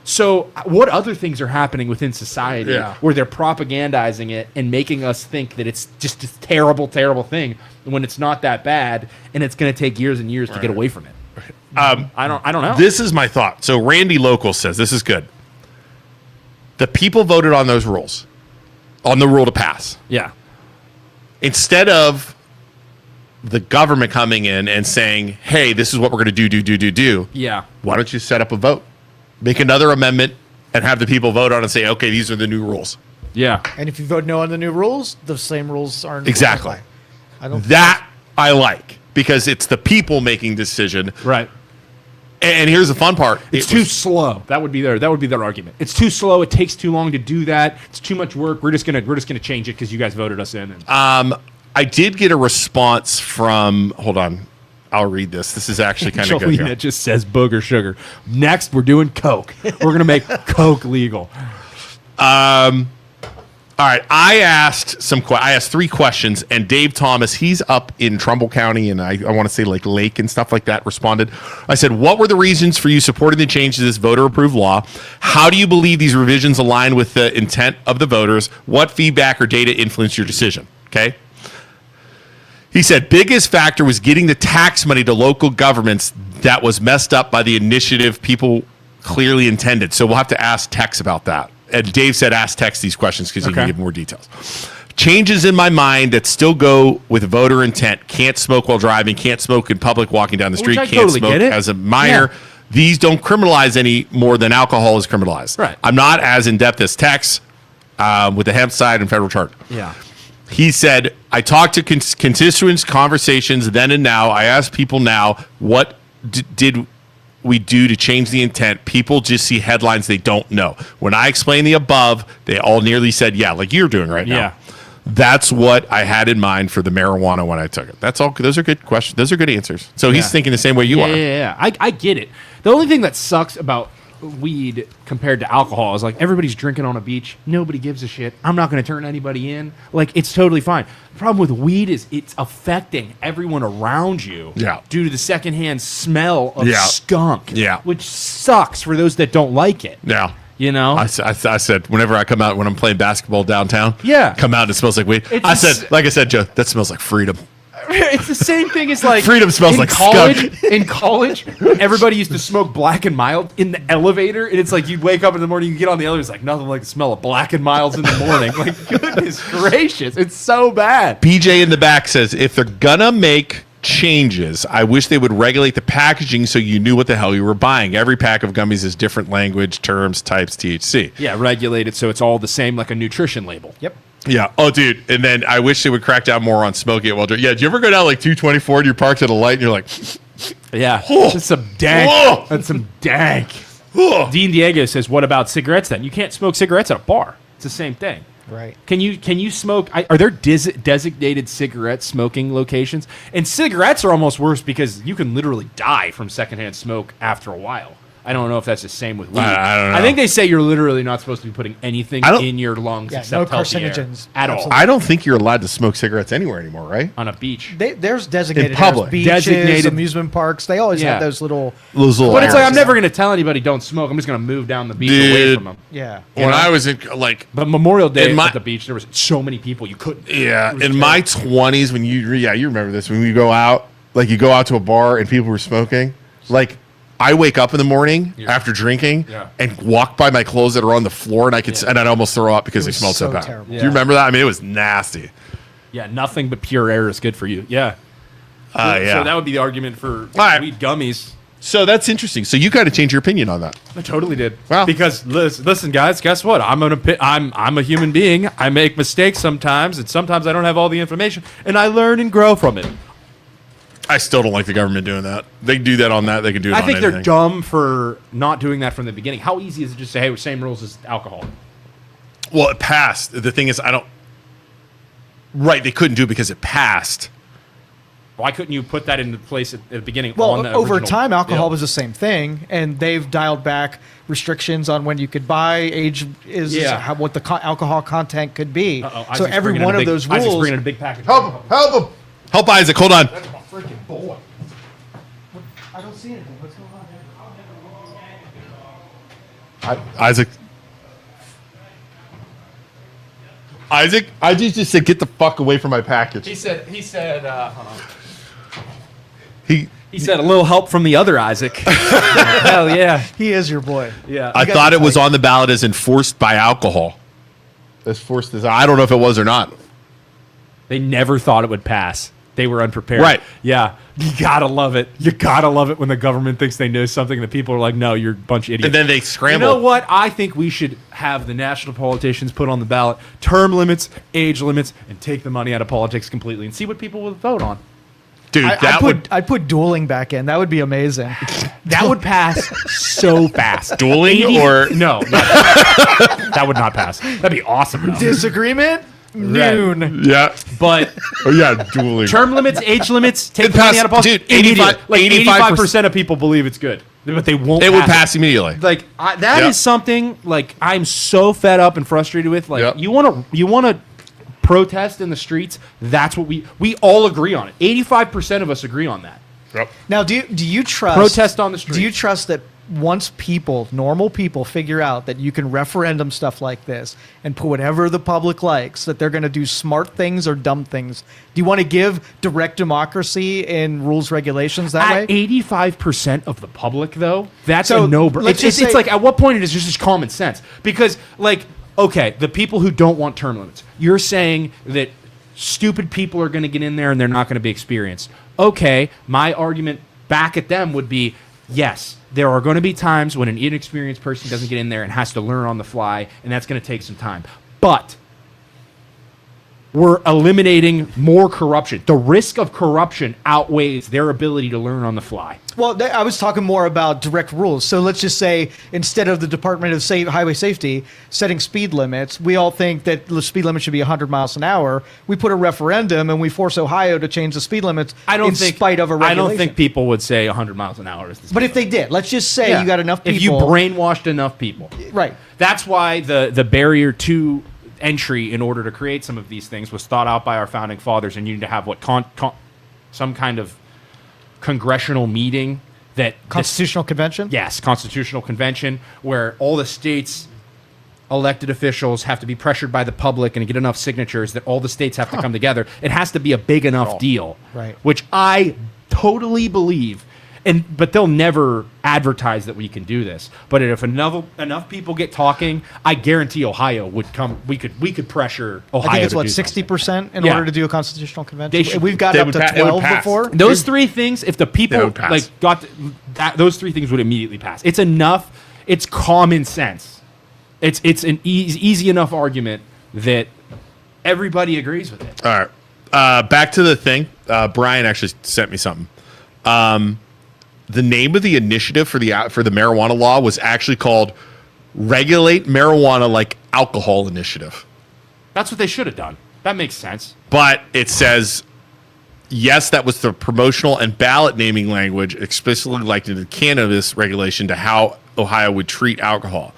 So, what other things are happening within society Yeah. where they're propagandizing it and making us think that it's just this terrible, terrible thing when it's not that bad, and it's going to take years and years to get away from it? I don't know. This is my thought. So Randy Local says this is good. The people voted on those rules, on the rule to pass. yeah, Instead of the government coming in and saying, hey, this is what we're going to do. yeah. Why don't you set up a vote? Make another amendment and have the people vote on it and say, okay, these are the new rules. Yeah. And if you vote no on the new rules, the same rules aren't Exactly. apply. I don't. That I like because it's the people making decision. Right. And here's the fun part. It's too slow. That would be their argument. It's too slow. It takes too long to do that. It's too much work. We're just gonna change it because you guys voted us in. I did get a response from. Hold on, I'll read this. This is actually kind of good. Jolene, it just says booger sugar. Next, we're doing Coke. We're gonna make Coke legal. All right, I asked 3 questions, and Dave Thomas, he's up in Trumbull County, and I want to say like Lake and stuff like that, responded. I said, what were the reasons for you supporting the change to this voter-approved law? How do you believe these revisions align with the intent of the voters? What feedback or data influenced your decision? Okay. He said, biggest factor was getting the tax money to local governments that was messed up by the initiative people clearly intended. So we'll have to ask Tex about that. And Dave said, ask Tex these questions because he can give more details. Changes in my mind that still go with voter intent. Can't smoke while driving. Can't smoke in public walking down the street. Can't totally smoke as a minor. Yeah. These don't criminalize any more than alcohol is criminalized. Right. I'm not as in-depth as Tex with the hemp side and federal charge. Yeah. He said, I talked to constituents, conversations then and now. I ask people now, what did we do to change the intent? People just see headlines they don't know. When I explained the above, they all nearly said, yeah, like you're doing right now. Yeah. That's what I had in mind for the marijuana when I took it. That's all. Those are good questions. Those are good answers. So he's thinking the same way you are. Yeah. I get it. The only thing that sucks about weed compared to alcohol is like everybody's drinking on a beach. Nobody gives a shit. I'm not going to turn anybody in. Like it's totally fine. The problem with weed is it's affecting everyone around you due to the secondhand smell of skunk. Yeah. Which sucks for those that don't like it. Yeah. You know? I said, whenever I come out, when I'm playing basketball downtown, come out and it smells like weed. It's I said, like I said, Joe, that smells like freedom. It's the same thing as like freedom smells like skunk. In college, everybody used to smoke Black and Mild in the elevator, and it's like you'd wake up in the morning, you get on the elevator, it's like nothing like the smell of Black and Milds in the morning. Like goodness gracious, it's so bad. BJ in the back says, if they're gonna make changes, I wish they would regulate the packaging so you knew what the hell you were buying. Every pack of gummies is different language, terms, types, THC. Yeah, regulate it so it's all the same, like a nutrition label. Yep. Yeah. Oh, dude. And then I wish they would crack down more on smoking it while drinking. Yeah. Did you ever go down like 224 and you're parked at a light and you're like, yeah, that's some dank. That's some dank. Dean Diego says, what about cigarettes then? You can't smoke cigarettes at a bar. It's the same thing. Right. Can you smoke? Are there designated cigarette smoking locations? And cigarettes are almost worse because you can literally die from secondhand smoke after a while. I don't know if that's the same with weed. I don't know. I think they say you're literally not supposed to be putting anything in your lungs except no healthy air carcinogens at all. I don't think you're allowed to smoke cigarettes anywhere anymore, right? On a beach. There's designated In public. beaches, Designated- amusement parks. They always have those little. But it's like areas. I'm never going to tell anybody don't smoke. I'm just going to move down the beach away Dude. from them. Yeah. When I was in like, But Memorial Day In my- at the beach, there was so many people you couldn't. yeah, It was in my 20s, when you remember this, when we go out, like you go out to a bar and people were smoking, like I wake up in the morning after drinking and walk by my clothes that are on the floor, and and I'd almost throw up because they smelled so bad. terrible. Do you remember that? I mean, it was nasty. Yeah, nothing but pure air is good for you. Yeah. Yeah. So that would be the argument for right. weed gummies. So that's interesting. So you kind of changed your opinion on that. I totally did. Wow. Because listen, guys, guess what? I'm a human being. I make mistakes sometimes, and sometimes I don't have all the information, and I learn and grow from it. I still don't like the government doing that. They can do that on that. They can do it on I think anything. they're dumb for not doing that from the beginning. How easy is it just to say, hey, same rules as alcohol? Well, it passed. The thing is, Right, they couldn't do it because it passed. Why couldn't you put that into place at the beginning? Well, on the over original- time, alcohol Yeah. was the same thing, and they've dialed back restrictions on when you could buy, age is what the alcohol content could be. Uh-oh, So Isaac's every bringing in one a of big- those Isaac's rules. bringing in a big package. Help him! Help Isaac, hold on. That's my freaking boy. I don't see anything. What's going on? Isaac, I just said, get the fuck away from my package. He said, hold on. He said a little help from the other Isaac. Hell yeah. He is your boy. Yeah. I thought it was on the ballot as enforced by alcohol. As forced as I don't know if it was or not. They never thought it would pass. They were unprepared. Right. Yeah. You gotta love it. You gotta love it when the government thinks they know something and the people are like, no, you're a bunch of idiots. And then they You scramble. know what? I think we should have the national politicians put on the ballot term limits, age limits, and take the money out of politics completely and see what people will vote on. Dude, I'd put dueling back in. That would be amazing. That would pass so fast. dueling 80 or no, that would not pass. That'd be awesome. Though. Disagreement? Noon. yeah. But Oh yeah, dueling. term limits, age limits, take It the money pass- out of policy. dude, 85 like 85% 85% of people believe it's good, but they won't. It would pass pass immediately. Like that is Yep. something like I'm so fed up and frustrated with. Like Yep. you want to protest in the streets. That's what we all agree on it. 85% of us agree on that. Yep. Now, do you trust Protest on the street. Do you trust that once normal people, figure out that you can referendum stuff like this and put whatever the public likes, that they're going to do smart things or dumb things? Do you want to give direct democracy in rules regulations that At way? 85% of the public, though, that's So, a no-brainer. let's It's just say- like, at what point it is just common sense? Because, like, okay, the people who don't want term limits, you're saying that stupid people are going to get in there and they're not going to be experienced. Okay, my argument back at them would be, yes, there are going to be times when an inexperienced person doesn't get in there and has to learn on the fly, and that's going to take some time. But we're eliminating more corruption. The risk of corruption outweighs their ability to learn on the fly. Well, I was talking more about direct rules. So let's just say instead of the Department of Highway Safety setting speed limits, we all think that the speed limit should be 100 miles an hour. We put a referendum and we force Ohio to change the speed limits in spite of a regulation. I don't think people would say 100 miles an hour is the speed But if they did, let's just say Yeah. you got enough people. If you brainwashed enough people. Right. That's why the barrier to entry in order to create some of these things was thought out by our founding fathers, and you need to have some kind of congressional meeting that Constitutional Convention? Yes, constitutional convention where all the states elected officials have to be pressured by the public and get enough signatures that all the states have to come together. It has to be a big enough deal. Right. Which I totally believe. But they'll never advertise that we can do this. But if enough people get talking, I guarantee Ohio would come. We could pressure Ohio. I think it's to what do something. 60% in Yeah. order to do a constitutional convention. They should- We've got they up would to pa- it would 12 pass. before. Those three things, if the They people would pass. like got those three things would immediately pass. It's enough. It's common sense. It's an easy enough argument that everybody agrees with it. All right. Back to the thing. Brian actually sent me something. The name of the initiative for the marijuana law was actually called Regulate Marijuana Like Alcohol Initiative. That's what they should have done. That makes sense. But it says, yes, that was the promotional and ballot naming language explicitly likened to the cannabis regulation to how Ohio would treat alcohol.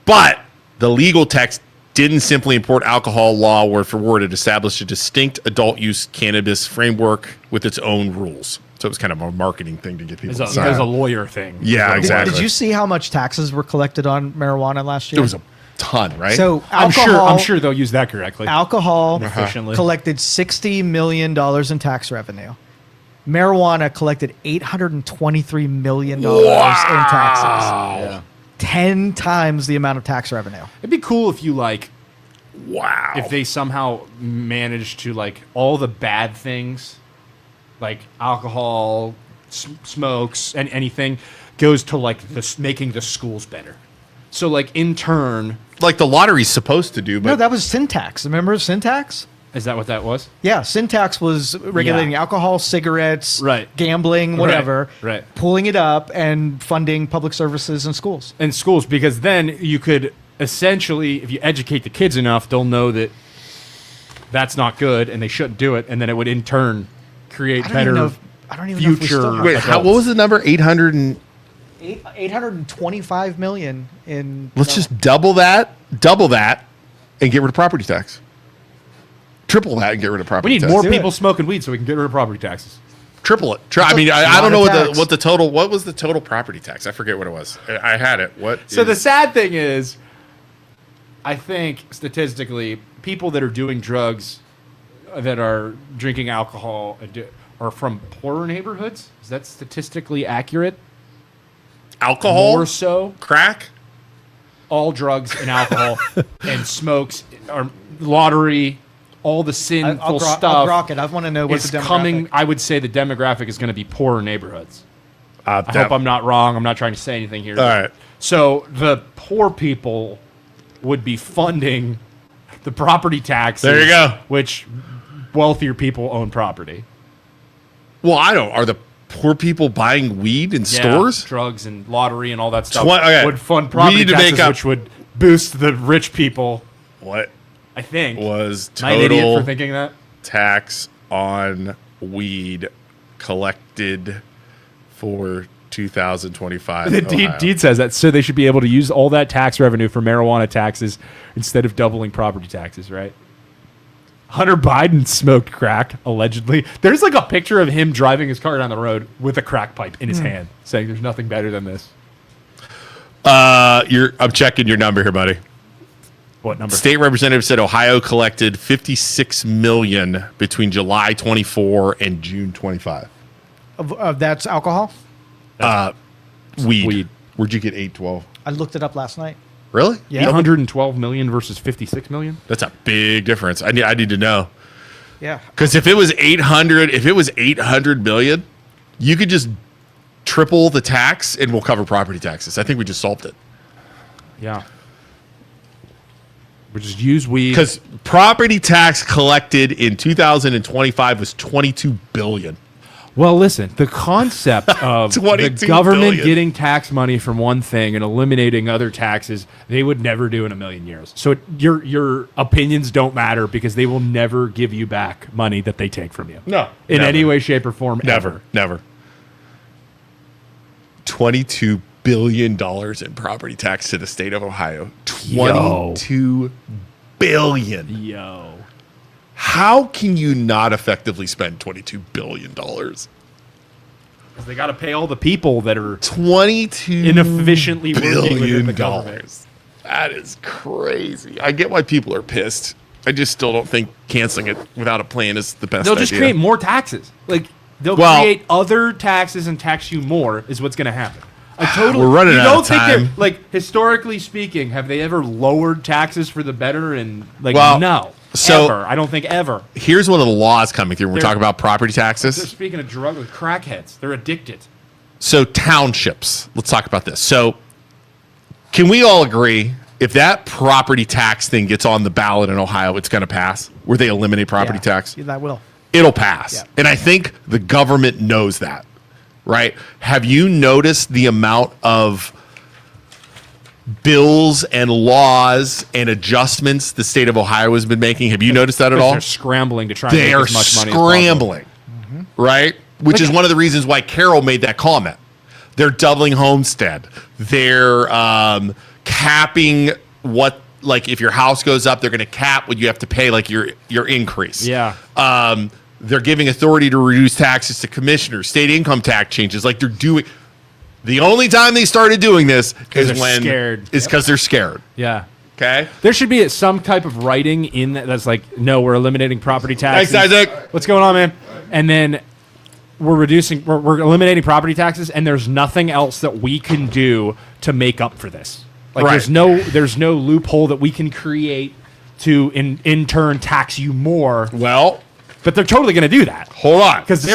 But the legal text didn't simply import alcohol law word for word. It established a distinct adult use cannabis framework with its own rules. So it was kind of a marketing thing to get people to sign. It was a lawyer thing. Yeah, exactly. Did you see how much taxes were collected on marijuana last year? It was a ton, right? So I'm alcohol, sure they'll use that correctly. alcohol Efficiently. collected $60 million in tax revenue. Marijuana collected $823 million in taxes. Yeah. 10 times the amount of tax revenue. It'd be cool if you wow. if they somehow managed to all the bad things, like alcohol, smokes, and anything, goes to making the schools better. So in turn, Like the lottery's supposed to do, but No, that was Syntax. Remember Syntax? is that what that was? Yeah, Syntax was regulating Yeah. alcohol, cigarettes, Right. gambling, whatever, Right. pulling it up and funding public services in schools. In schools, because then you could essentially, if you educate the kids enough, they'll know that that's not good and they shouldn't do it, and then it would in turn create I don't better even know if we still future. have wait, what was the number? 800 and 825 million in. let's just double that, and get rid of property tax. Triple that and get rid of property We need tax. more Do people it. smoking weed so we can get rid of property taxes. Triple it. I a mean, I lot don't know of tax. what was the total property tax? I forget what it was. I had it. What? So the is- sad thing is, I think statistically, people that are doing drugs, that are drinking alcohol, are from poorer neighborhoods. Is that statistically accurate? alcohol, More so, crack. all drugs and alcohol and smokes are lottery, all the sinful I'll stuff grok it. I want to know what is the demographic. coming. I would say the demographic is going to be poorer neighborhoods. I That- hope I'm not wrong. I'm not trying to say anything here. All right. So the poor people would be funding the property taxes. There you go. Which wealthier people own property. Well, I don't. Are the poor people buying weed in stores? Drugs and lottery and all that stuff Okay. would fund We property need to taxes, make up- which would boost the rich people. What I think. was Am I an idiot total for thinking that? tax on weed collected for 2025? Ohio? Deed says that, so they should be able to use all that tax revenue for marijuana taxes instead of doubling property taxes, right? Hunter Biden smoked crack, allegedly. There's like a picture of him driving his car down the road with a crack pipe in his hand, saying there's nothing better than this. I'm checking your number here, buddy. What number? State representative said Ohio collected 56 million between July 24 and June 25. That's alcohol. Weed. Where'd you get 812? I looked it up last night. Really? Yeah. 812 million versus 56 million? That's a big difference. I need to know. Yeah. Because if it was 800 million, you could just triple the tax and we'll cover property taxes. I think we just solved it. Yeah. We just use weed. Because property tax collected in 2025 was 22 billion. Well, listen, the concept of the 22 government billion. getting tax money from one thing and eliminating other taxes, they would never do in a million years. So your opinions don't matter because they will never give you back money that they take from you. No. In Never. any way, shape, or form, ever. Never. $22 billion in property tax to the state of Ohio. $22 billion. Yo. How can you not effectively spend $22 billion? 'Cause they got to pay all the people that are 22 inefficiently working within billion the government. dollars. That is crazy. I get why people are pissed. I just still don't think canceling it without a plan is the best They'll idea. just create more taxes. Like they'll Well- create other taxes and tax you more is what's going to happen. I totally. We're running you out don't of think time. they're like historically speaking, have they ever lowered taxes for the better? And like Well, no, so- ever. I don't think ever. Here's one of the laws coming through when we're They're- talking about property They're taxes. speaking of drug with crackheads. They're addicted. So townships. Let's talk about this. So can we all agree if that property tax thing gets on the ballot in Ohio, it's going to pass? Where they eliminate property Yeah. tax? Yeah, that will. It'll pass. Yeah. And I think the government knows that, right? Have you noticed the amount of bills and laws and adjustments the state of Ohio has been making? Have you noticed that at all? They're scrambling to try and They make are as much money as possible. scrambling, right? Which is one of the reasons why Carol made that comment. They're doubling homestead. They're capping what, like, if your house goes up, they're going to cap what you have to pay, like your increase. Yeah. They're giving authority to reduce taxes to commissioners, state income tax changes. Like they're doing. The only time they started doing this is they're when scared. Is because they're scared. Yeah. Okay. There should be some type of writing in that's like, no, we're eliminating property taxes. Thanks, Isaac. What's going on, man? And then we're eliminating property taxes, and there's nothing else that we can do to make up for this. Like Right. there's no loophole that we can create to in turn tax you more. Well, But they're totally going to do that. hold on. Because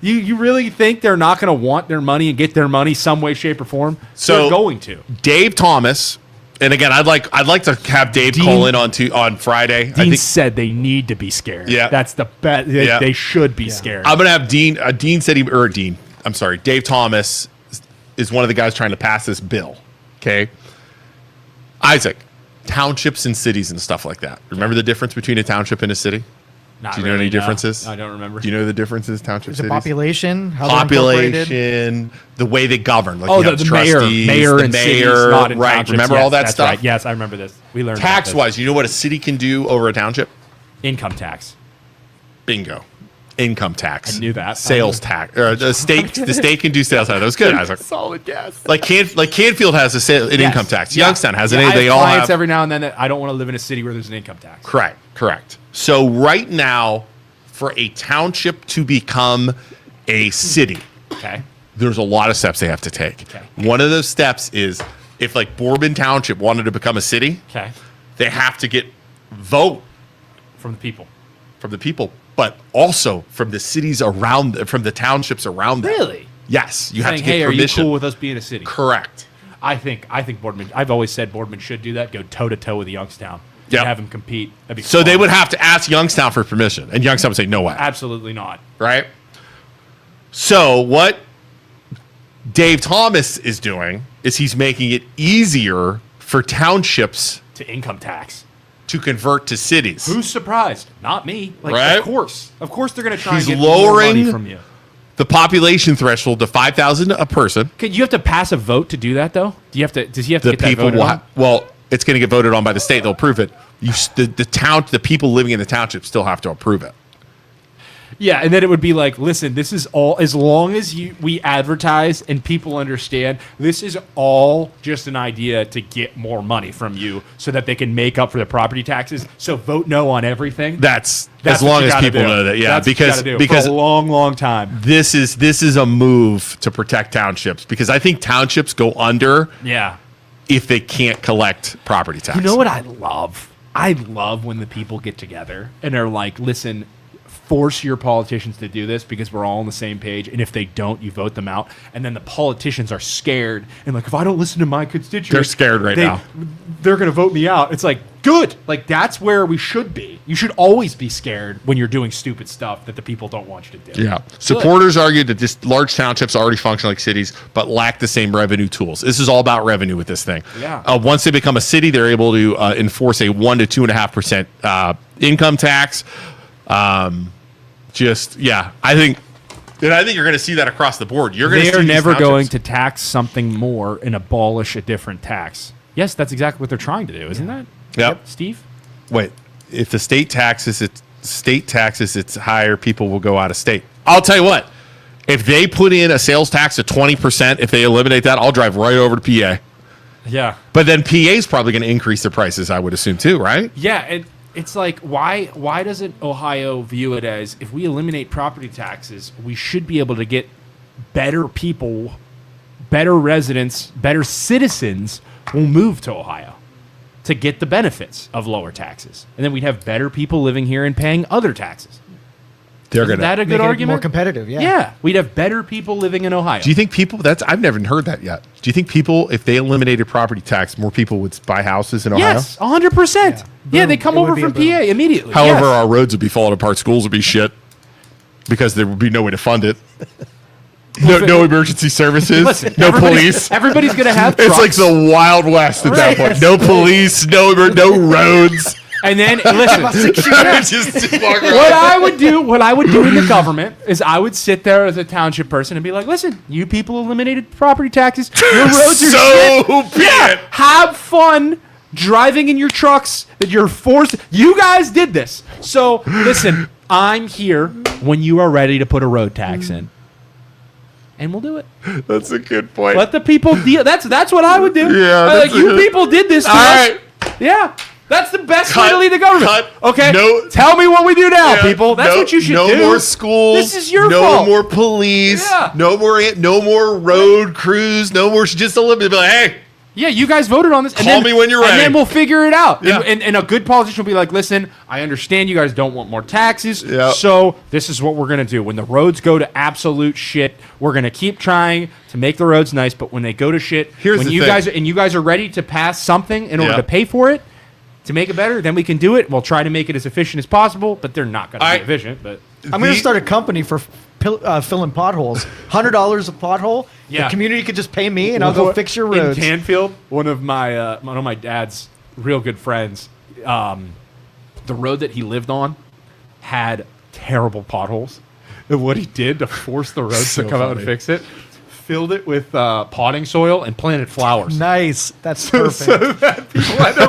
you really think they're not going to want their money and get their money some way, shape, or form? So- they're going to. Dave Thomas, and again, I'd like to have Dave call in on Friday. I Dean think said they need to be scared. Yeah. That's the best. Yeah. They should be scared. I'm gonna have Dean. Dean said I'm sorry. Dave Thomas is one of the guys trying to pass this bill. Okay. Isaac, townships and cities and stuff like that. Remember the difference between a township and a city? Not Do you know really, any no. differences? I don't remember. Do you know the differences, township Is it cities? population? How they're incorporated? Population, the way they govern. Like Oh, you have the mayor trustees, and the cities, mayor, not in right? townships. Remember Yes, all that that's stuff? Right. Yes, I remember this. We learned about Tax this. wise, you know what a city can do over a township? Income tax. Bingo. Income tax. I knew that. Sales tax. The state can do sales tax. That was good, Isaac. Solid guess. Like Canfield has an income tax. Yeah. Youngstown has Yeah, an. I have They all clients have. every now and then that I don't want to live in a city where there's an income tax. Correct. So right now, for a township to become a city, Okay. there's a lot of steps they have to take. Okay. One of those steps is if like Bourbon Township wanted to become a city, Okay. they have to get vote From the people. from the people, but also from the cities around, from the townships around them. Really? Yes, you have Saying, to get hey, are you permission. cool with us being a city? Correct. I think Boardman. I've always said Boardman should do that. Go toe to toe with Youngstown. Yep. And have them compete. That'd be So they fun. would have to ask Youngstown for permission, and Youngstown would say no way. Absolutely not. Right? So what Dave Thomas is doing is he's making it easier for townships To income tax. to convert to cities. Who's surprised? Not me. Like, Right? Of course, they're going to try He's and get more money lowering from you. the population threshold to 5,000 a person. Could you have to pass a vote to do that though? Do you have to? Does he have to The get that people voted will on? well, it's going to get voted on by the state. They'll approve it. The people living in the township still have to approve it. Yeah, and then it would be like, listen, this is all, as long as we advertise and people understand, this is all just an idea to get more money from you so that they can make up for the property taxes. So vote no on everything. That's That's as what long you as gotta people do. know that. Yeah, That's what you gotta do because for a long, long time. this is a move to protect townships, because I think townships go under Yeah. if they can't collect property tax. You know what I love? I love when the people get together and are like, listen, force your politicians to do this because we're all on the same page. And if they don't, you vote them out. And then the politicians are scared. And like, if I don't listen to my constituents, They're scared right now. They're going to vote me out. It's like, good. Like, that's where we should be. You should always be scared when you're doing stupid stuff that the people don't want you to do. Yeah. Supporters argued that this large townships already function like cities, but lack the same revenue tools. This is all about revenue with this thing. Yeah. Once they become a city, they're able to enforce a 1 to 2.5% income tax. I think you're going to see that across the board. You're going to They see are these never townships- going to tax something more and abolish a different tax. Yes, that's exactly what they're trying to do, isn't that? Yep. Steve? Wait, if the state taxes it's higher, people will go out of state. I'll tell you what. If they put in a sales tax of 20%, if they eliminate that, I'll drive right over to PA. Yeah. But then PA is probably going to increase their prices, I would assume too, right? Yeah, and it's like, why doesn't Ohio view it as, if we eliminate property taxes, we should be able to get better people, better residents, better citizens will move to Ohio to get the benefits of lower taxes. And then we'd have better people living here and paying other taxes. They're Isn't that a good Making it argument? more competitive, yeah. Yeah, we'd have better people living in Ohio. Do you think people? I've never heard that yet. Do you think people, if they eliminated property tax, more people would buy houses in Ohio? Yes, 100%. Yeah, Boom. they come It would over be a from PA boom. immediately. However, Yes. our roads would be falling apart. Schools would be shit because there would be no way to fund it. No emergency services. Listen, no everybody's- police. Everybody's gonna have It's trucks. like the Wild West at that Right. point. No police. No roads. And then listen, Just walk around. what I would do in the government is I would sit there as a township person and be like, listen, you people eliminated property taxes. Your roads are shit. So be it. Have fun driving in your trucks that you're forced. You guys did this. So listen, I'm here when you are ready to put a road tax in. And we'll do it. That's a good point. Let the people deal. That's what I would do. Yeah, Like, that's a you good- people did this to All us. right. Yeah. That's the best way Cut. to lead the government. Cut. Okay. No- Tell me what we do now, Yeah, people. That's no- what you should no do. No more schools. This is your no fault. No more police. Yeah. No more road crews. No more. Just eliminate. Be like, hey, Yeah, you guys voted on this. And Call me when you're And ready. then we'll figure it out. Yeah. And a good politician will be like, listen, I understand you guys don't want more taxes. Yeah. So this is what we're going to do. When the roads go to absolute shit, we're going to keep trying to make the roads nice. But when they go to shit, Here's when the you thing. guys are ready to pass something in order Yeah. to pay for it, to make it better, then we can do it. We'll try to make it as efficient as possible, but they're not going to I- be efficient. But I'm going to start a company for filling potholes. $100 a pothole. Yeah. The community could just pay me, and I'll go fix your roads. In Canfield, one of my dad's real good friends, the road that he lived on had terrible potholes. And what he did to force the roads So to come out and funny. fix it, filled it with potting soil and planted flowers. Nice. That's perfect. So that people had to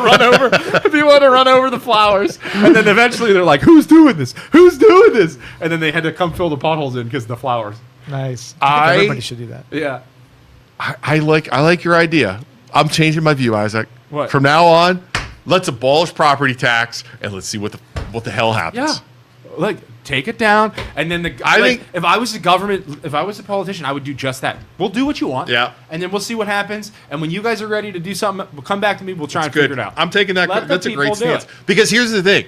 run over the flowers, and then eventually they're like, "Who's doing this? Who's doing this?" And then they had to come fill the potholes in because of the flowers. Nice. I- Everybody should do that. Yeah. I like your idea. I'm changing my view, Isaac. What? From now on, let's abolish property tax and let's see what the hell happens. Yeah, like take it down, and then I like, think- if I was the government, if I was a politician, I would do just that. We'll do what you want, Yeah. and then we'll see what happens. And when you guys are ready to do something, we'll come back to me. We'll try and Good. figure it out. I'm taking that. Let the That's a great people do stance. it. Because here's the thing.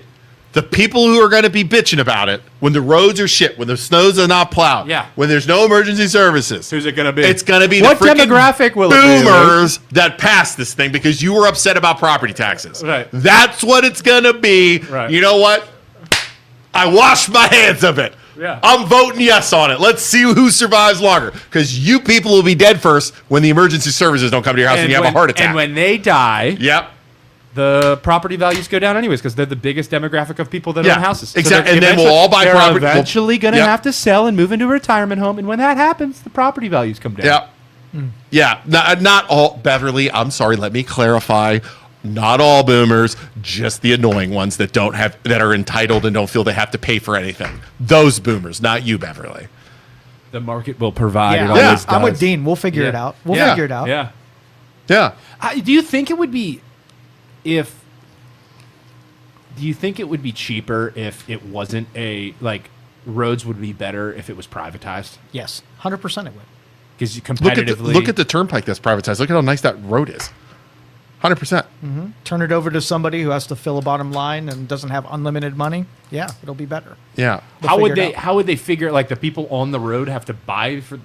The people who are going to be bitching about it when the roads are shit, when the snows are not plowed, Yeah. when there's no emergency services, Who's it gonna be? It's going to be What the freaking demographic will it be, boomers that passed this thing because you were upset about property taxes. Right. That's what it's going to be. Right. You know what? I wash my hands of it. Yeah. I'm voting yes on it. Let's see who survives longer. Because you people will be dead first when the emergency services don't come to your house and you have a heart attack. And when they die, yep. the property values go down anyways because they're the biggest demographic of people that own houses. Exactly. So and then we'll all buy property. They're eventually going to Yep. have to sell and move into a retirement home. And when that happens, the property values come down. Yeah. Yeah. Not all, Beverly, I'm sorry. Let me clarify. Not all boomers, just the annoying ones that are entitled and don't feel they have to pay for anything. Those boomers, not you, Beverly. The market will provide. It Yeah, always I'm with does. Dean. We'll figure Yeah. it out. We'll Yeah. figure it out. Yeah. Yeah. Do you think it would be cheaper if it wasn't roads would be better if it was privatized? Yes, 100% it would. Because you Look competitively at the turnpike that's privatized. Look at how nice that road is. 100%. Turn it over to somebody who has to fill a bottom line and doesn't have unlimited money. Yeah, it'll be better. Yeah. They'll how would figure it they out. how would they figure the people on the road have to buy for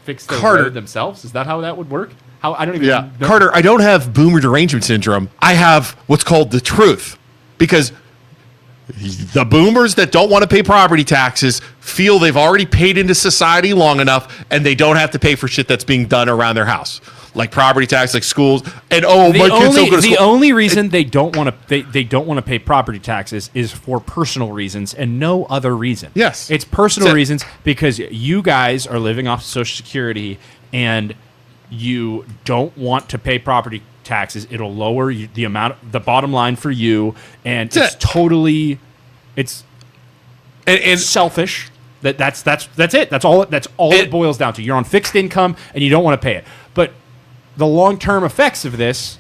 fix their Carter. road themselves? Is that how that would work? How I don't even Yeah. know. Carter, I don't have boomer derangement syndrome. I have what's called the truth. Because the boomers that don't want to pay property taxes feel they've already paid into society long enough and they don't have to pay for shit that's being done around their house. Like property tax, like schools, and my kids don't go to The school. only reason they don't want to they don't want to pay property taxes is for personal reasons and no other reason. Yes. It's personal So- reasons because you guys are living off Social Security and you don't want to pay property taxes. It'll lower the bottom line for you, and That's it's it. totally it's And selfish. That's it. That's all it boils down to. You're on fixed income and you don't want to pay it. But the long-term effects of this,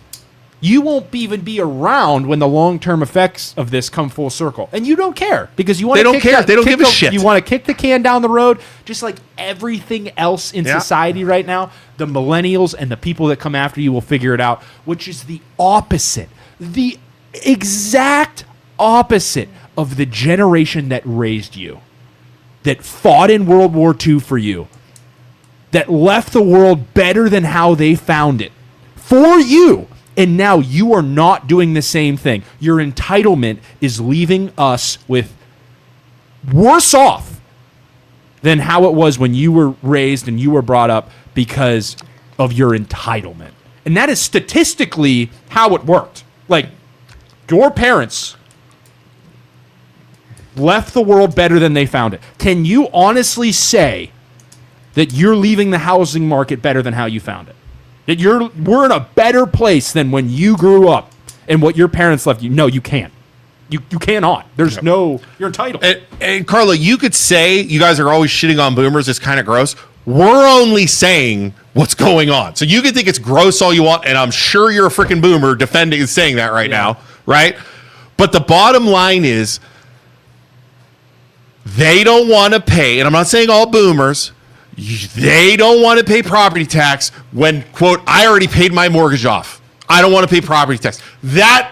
you won't even be around when the long-term effects of this come full circle. And you don't care because you want They to don't care. They don't give a shit. You want to kick the can down the road just like everything else in Yeah. society right now. The millennials and the people that come after you will figure it out, which is the opposite. The exact opposite of the generation that raised you, that fought in World War II for you, that left the world better than how they found it for you. And now you are not doing the same thing. Your entitlement is leaving us with worse off than how it was when you were raised and you were brought up because of your entitlement. And that is statistically how it worked. Like, your parents left the world better than they found it. Can you honestly say that you're leaving the housing market better than how you found it? That we're in a better place than when you grew up and what your parents left you? No, you can't. You cannot. There's no. You're entitled. And Carla, you could say you guys are always shitting on boomers. It's kind of gross. We're only saying what's going on. So you can think it's gross all you want, and I'm sure you're a freaking boomer defending and saying that right now, right? But the bottom line is they don't want to pay, and I'm not saying all boomers, they don't want to pay property tax when, quote, I already paid my mortgage off. I don't want to pay property tax.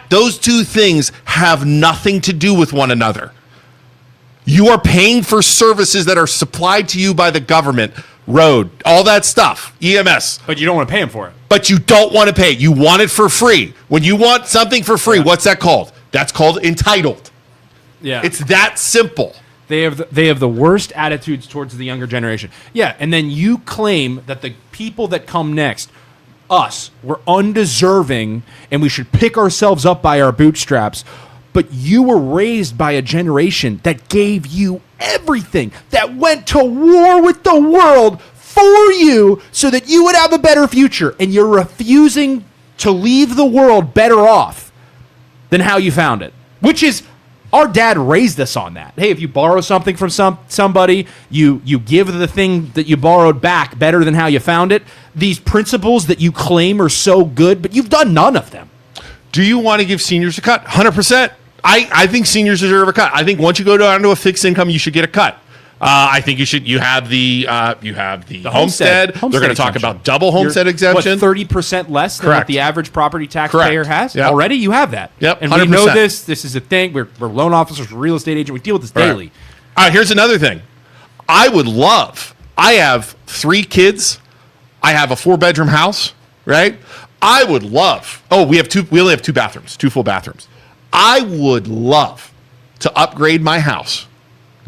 Those two things have nothing to do with one another. You are paying for services that are supplied to you by the government, road, all that stuff, EMS. But you don't want to pay them for it. But you don't want to pay. You want it for free. When you want something for free, what's that called? That's called entitled. Yeah. It's that simple. They have the worst attitudes towards the younger generation. Yeah, and then you claim that the people that come next, us, we're undeserving and we should pick ourselves up by our bootstraps. But you were raised by a generation that gave you everything, that went to war with the world for you so that you would have a better future. And you're refusing to leave the world better off than how you found it, which is our dad raised us on that. Hey, if you borrow something from somebody, you give the thing that you borrowed back better than how you found it. These principles that you claim are so good, but you've done none of them. Do you want to give seniors a cut? 100%. I think seniors deserve a cut. I think once you go down to a fixed income, you should get a cut. I think you have the homestead. They're going to talk exemption. about double homestead You're, exemption. 30% less than what Correct. the average property taxpayer has? Yep. Already you have that. Yep, And we know 100%. this. This is a thing. We're loan officers, we're real estate agents. We deal with this Right. daily. All right, here's another thing. I have 3 kids. I have a 4-bedroom house, right? I would love. Oh, we only have 2 bathrooms, 2 full bathrooms. I would love to upgrade my house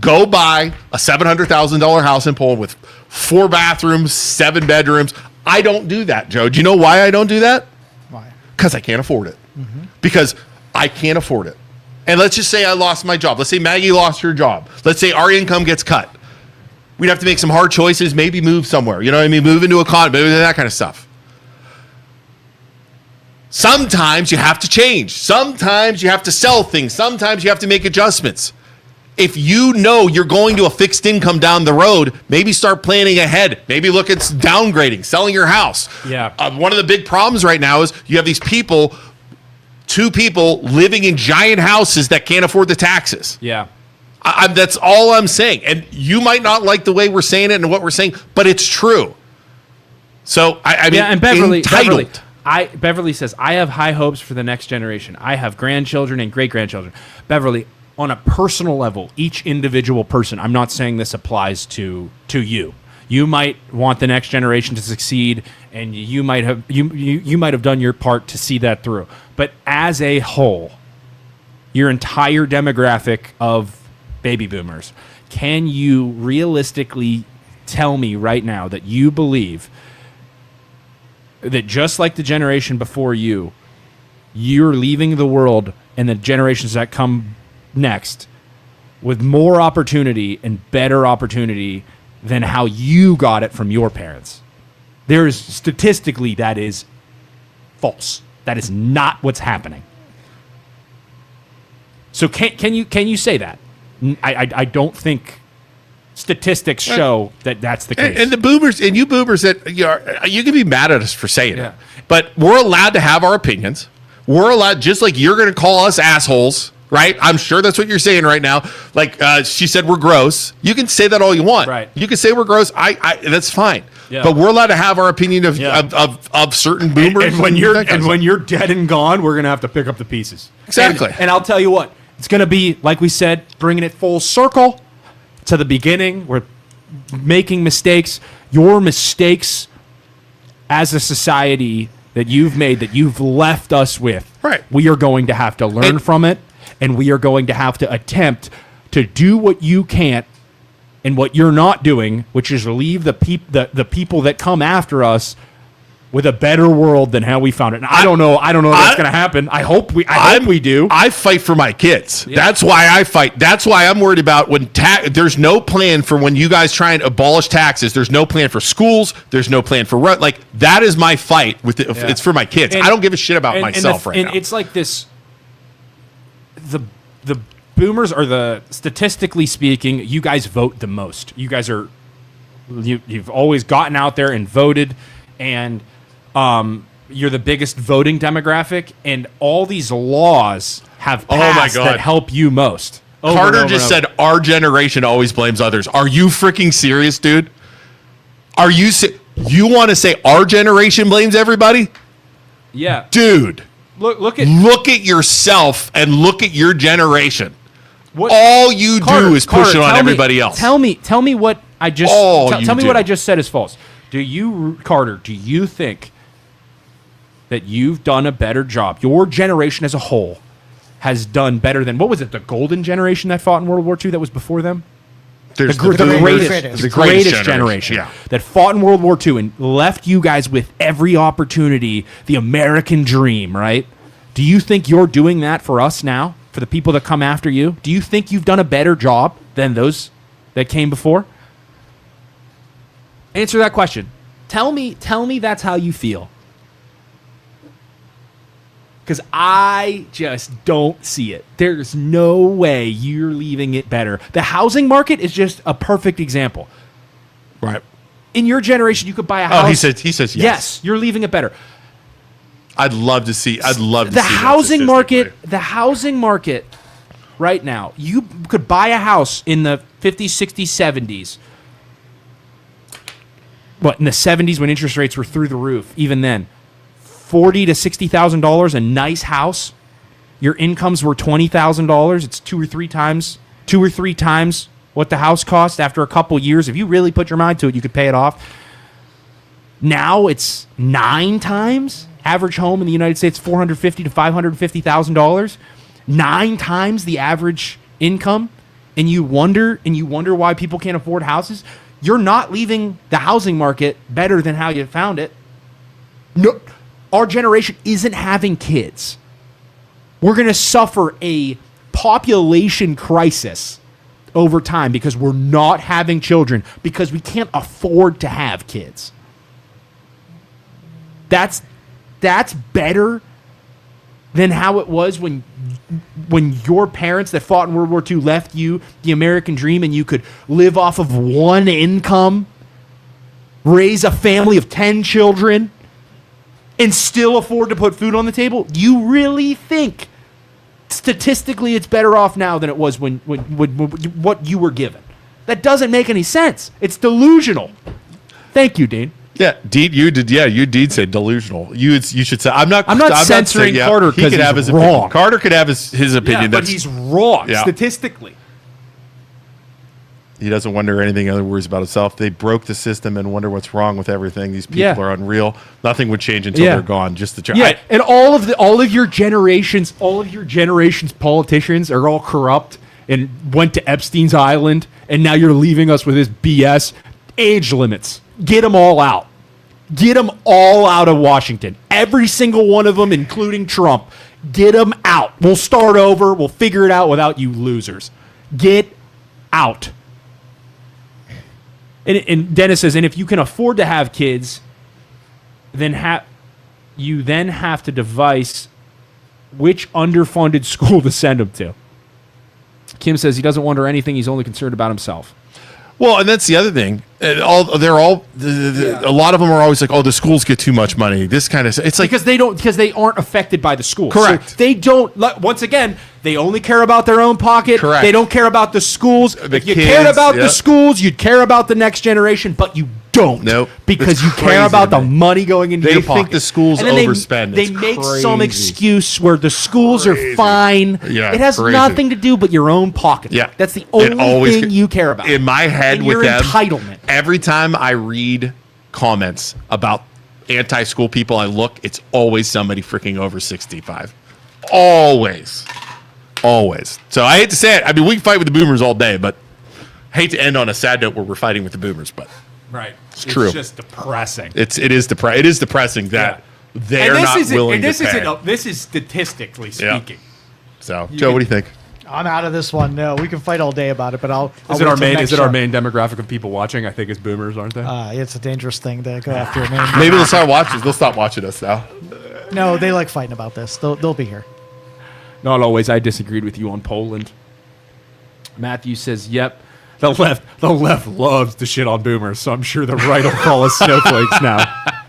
go buy a $700,000 house in Poland with 4 bathrooms, 7 bedrooms. I don't do that, Joe. Do you know why I don't do that? Why? Because I can't afford it. Because I can't afford it. And let's just say I lost my job. Let's say Maggie lost her job. Let's say our income gets cut. We'd have to make some hard choices, maybe move somewhere. You know what I mean? Move into a condo, that kind of stuff. Sometimes you have to change. Sometimes you have to sell things. Sometimes you have to make adjustments. If you know you're going to a fixed income down the road, maybe start planning ahead. Maybe look at downgrading, selling your house. Yeah. One of the big problems right now is you have these people, 2 people living in giant houses that can't afford the taxes. Yeah. That's all I'm saying. And you might not like the way we're saying it and what we're saying, but it's true. So, I mean, Yeah, and Beverly says, I have high hopes for the next generation. I have grandchildren and great-grandchildren. Beverly, on a personal level, each individual person, I'm not saying this applies to you. You might want the next generation to succeed, and you might have done your part to see that through. But as a whole, your entire demographic of baby boomers, can you realistically tell me right now that you believe that just like the generation before you, you're leaving the world and the generations that come next with more opportunity and better opportunity than how you got it from your parents? There's statistically that is false. That is not what's happening. So can you say that? I don't think statistics show that that's the case. And the boomers, and you boomers that you can be mad at us for saying Yeah. it, but we're allowed to have our opinions. We're allowed, just like you're going to call us assholes, right? I'm sure that's what you're saying right now. Like she said, we're gross. You can say that all you want. Right. You can say we're gross. That's fine. Yeah. But we're allowed to have our opinion of certain boomers. And when you're dead and gone, we're gonna have to pick up the pieces. Exactly. And I'll tell you what, it's gonna be like we said, bringing it full circle to the beginning. We're making mistakes. Your mistakes as a society that you've made, that you've left us with. Right. We are going to have to learn from it, and we are going to have to attempt to do what you can't and what you're not doing, which is leave the people that come after us with a better world than how we found it. And I don't know if that's going to happen. I hope we do. I fight for my kids. Yeah. That's why I fight. That's why I'm worried about when there's no plan for when you guys try and abolish taxes. There's no plan for schools. There's no plan for like that is my fight with it. Yeah. It's for my kids. And- I don't give a shit about myself right now. And it's like this. The boomers are statistically speaking, you guys vote the most. You guys are you've always gotten out there and voted, and you're the biggest voting demographic, and all these laws have passed that help you most. Carter just said our generation always blames others. Are you freaking serious, dude? Are you you want to say our generation blames everybody? Yeah. Dude. Look at yourself and look at your generation. what All you do is push it on tell everybody me, else. Tell me what I just tell me what I just said is false. Do you think that you've done a better job? Your generation as a whole has done better than, what was it, the golden generation that fought in World War II that was before them? There's The greatest generation yeah. that fought in World War II and left you guys with every opportunity, the American dream, right? Do you think you're doing that for us now, for the people that come after you? Do you think you've done a better job than those that came before? Answer that question. Tell me that's how you feel. Because I just don't see it. There's no way you're leaving it better. The housing market is just a perfect example. Right. In your generation, you could buy a house. Oh, he says yes. Yes, you're leaving it better. I'd love to see The housing market right now, you could buy a house in the 50s, 60s, 70s. What, in the 70s when interest rates were through the roof, even then. $40,000 to $60,000, a nice house. Your incomes were $20,000. It's two or three times what the house cost after a couple years. If you really put your mind to it, you could pay it off. Now it's 9 times. Average home in the United States, $450,000 to $550,000. 9 times the average income and you wonder why people can't afford houses, you're not leaving the housing market better than how you found it. No, our generation isn't having kids. We're going to suffer a population crisis over time because we're not having children, because we can't afford to have kids. That's better than how it was when your parents that fought in World War II left you the American dream and you could live off of one income, raise a family of 10 children, and still afford to put food on the table. You really think statistically it's better off now than it was when what you were given? That doesn't make any sense. It's delusional. Thank you, Dean. Yeah, Dean, you did. Yeah, you did say delusional. You should say. I'm not censoring saying, Carter he could because have he's his wrong. opinion. Carter could have his opinion. Yeah, but he's wrong statistically. He doesn't wonder anything other worries about himself. They broke the system and wonder what's wrong with everything. These people are unreal. Nothing would change until they're gone. Just the and all of your generations politicians are all corrupt and went to Epstein's Island, and now you're leaving us with this BS. Age limits. Get them all out. Get them all out of Washington. Every single one of them, including Trump. Get them out. We'll start over. We'll figure it out without you losers. Get out. And Dennis says, and if you can afford to have kids, then you then have to devise which underfunded school to send them to. Kim says he doesn't wonder anything. He's only concerned about himself. Well, and that's the other thing. A lot of them are always like, "Oh, the schools get too much money." This kind of it's like because they aren't affected by the schools. Correct. So they don't. Once again, they only care about their own pocket. Correct. They don't care about the schools. If you kids, cared about the schools, you'd care about the next generation, but you don't. Nope. Because It's you care crazy about to the me. money going into They your pocket. think the schools And then overspend. They It's make some crazy. excuse where the schools are fine. Yeah, it has crazy. nothing to do but your own pocket. Yeah. That's the It only always thing you care about. In my head and with your them, entitlement. every time I read comments about anti-school people, I look, it's always somebody freaking over 65. Always. So I hate to say it. I mean, we can fight with the boomers all day, but hate to end on a sad note where we're fighting with the boomers, but Right. It's true. just depressing. it is depressing that they're not willing to pay. This is statistically speaking. So, Joe, what do you think? I'm out of this one. No, we can fight all day about it, but I'll Is wait it our till main? next Is it our show. main demographic of people watching? I think it's boomers, aren't they? It's a dangerous thing to go after. Man. Maybe they'll start watching. They'll stop watching us now. No, they like fighting about this. They'll be here. Not always. I disagreed with you on Poland. Matthew says, "Yep, the left loves to shit on boomers, so I'm sure the right will call us snowflakes now."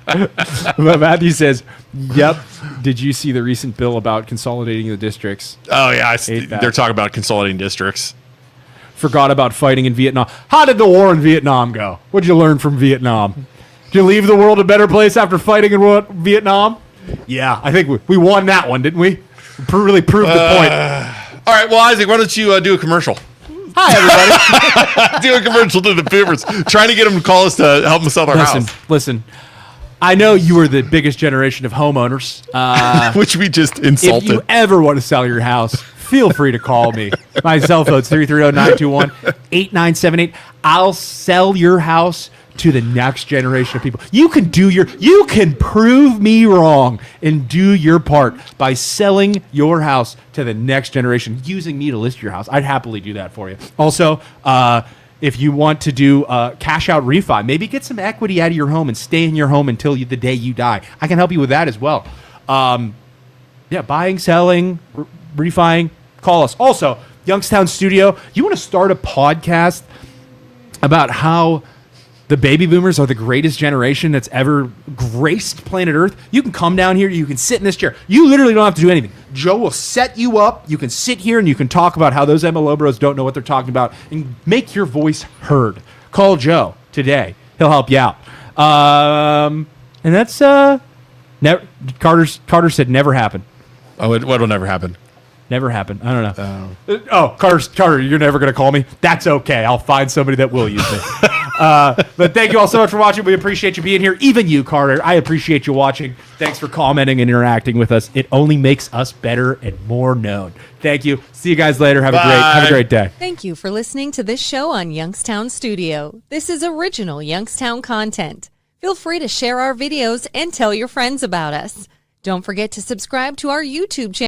But Matthew says, "Yep. Did you see the recent bill about consolidating the districts? Oh, yeah. Hate that. They're talking about consolidating districts. Forgot about fighting in Vietnam. How did the war in Vietnam go? What'd you learn from Vietnam? Did you leave the world a better place after fighting in Vietnam? Yeah, I think we won that one, didn't we? Really proved the point." All right. Well, Isaac, why don't you do a commercial? Hi, everybody. Do a commercial to the boomers. Trying to get them to call us to help them sell their house. Listen. I know you are the biggest generation of homeowners. Which we just If insulted. you ever want to sell your house, feel free to call me. My cell phone's 330-921-8978. I'll sell your house to the next generation of people. You can prove me wrong and do your part by selling your house to the next generation, using me to list your house. I'd happily do that for you. Also, if you want to do cash out refi, maybe get some equity out of your home and stay in your home until the day you die. I can help you with that as well. Buying, selling, refining, call us. Also, Youngstown Studio, you want to start a podcast about how the baby boomers are the greatest generation that's ever graced planet Earth? You can come down here. You can sit in this chair. You literally don't have to do anything. Joe will set you up. You can sit here and you can talk about how those MLO bros don't know what they're talking about and make your voice heard. Call Joe today. He'll help you out. And that's Carter said never happened. Oh, what'll never happen? Never happened. I don't know. Carter, you're never going to call me? That's okay. I'll find somebody that will use me. But thank you all so much for watching. We appreciate you being here. Even you, Carter. I appreciate you watching. Thanks for commenting and interacting with us. It only makes us better and more known. Thank you. See you guys later. Have a great day. Thank you for listening to this show on Youngstown Studio. This is original Youngstown content. Feel free to share our videos and tell your friends about us. Don't forget to subscribe to our YouTube channel.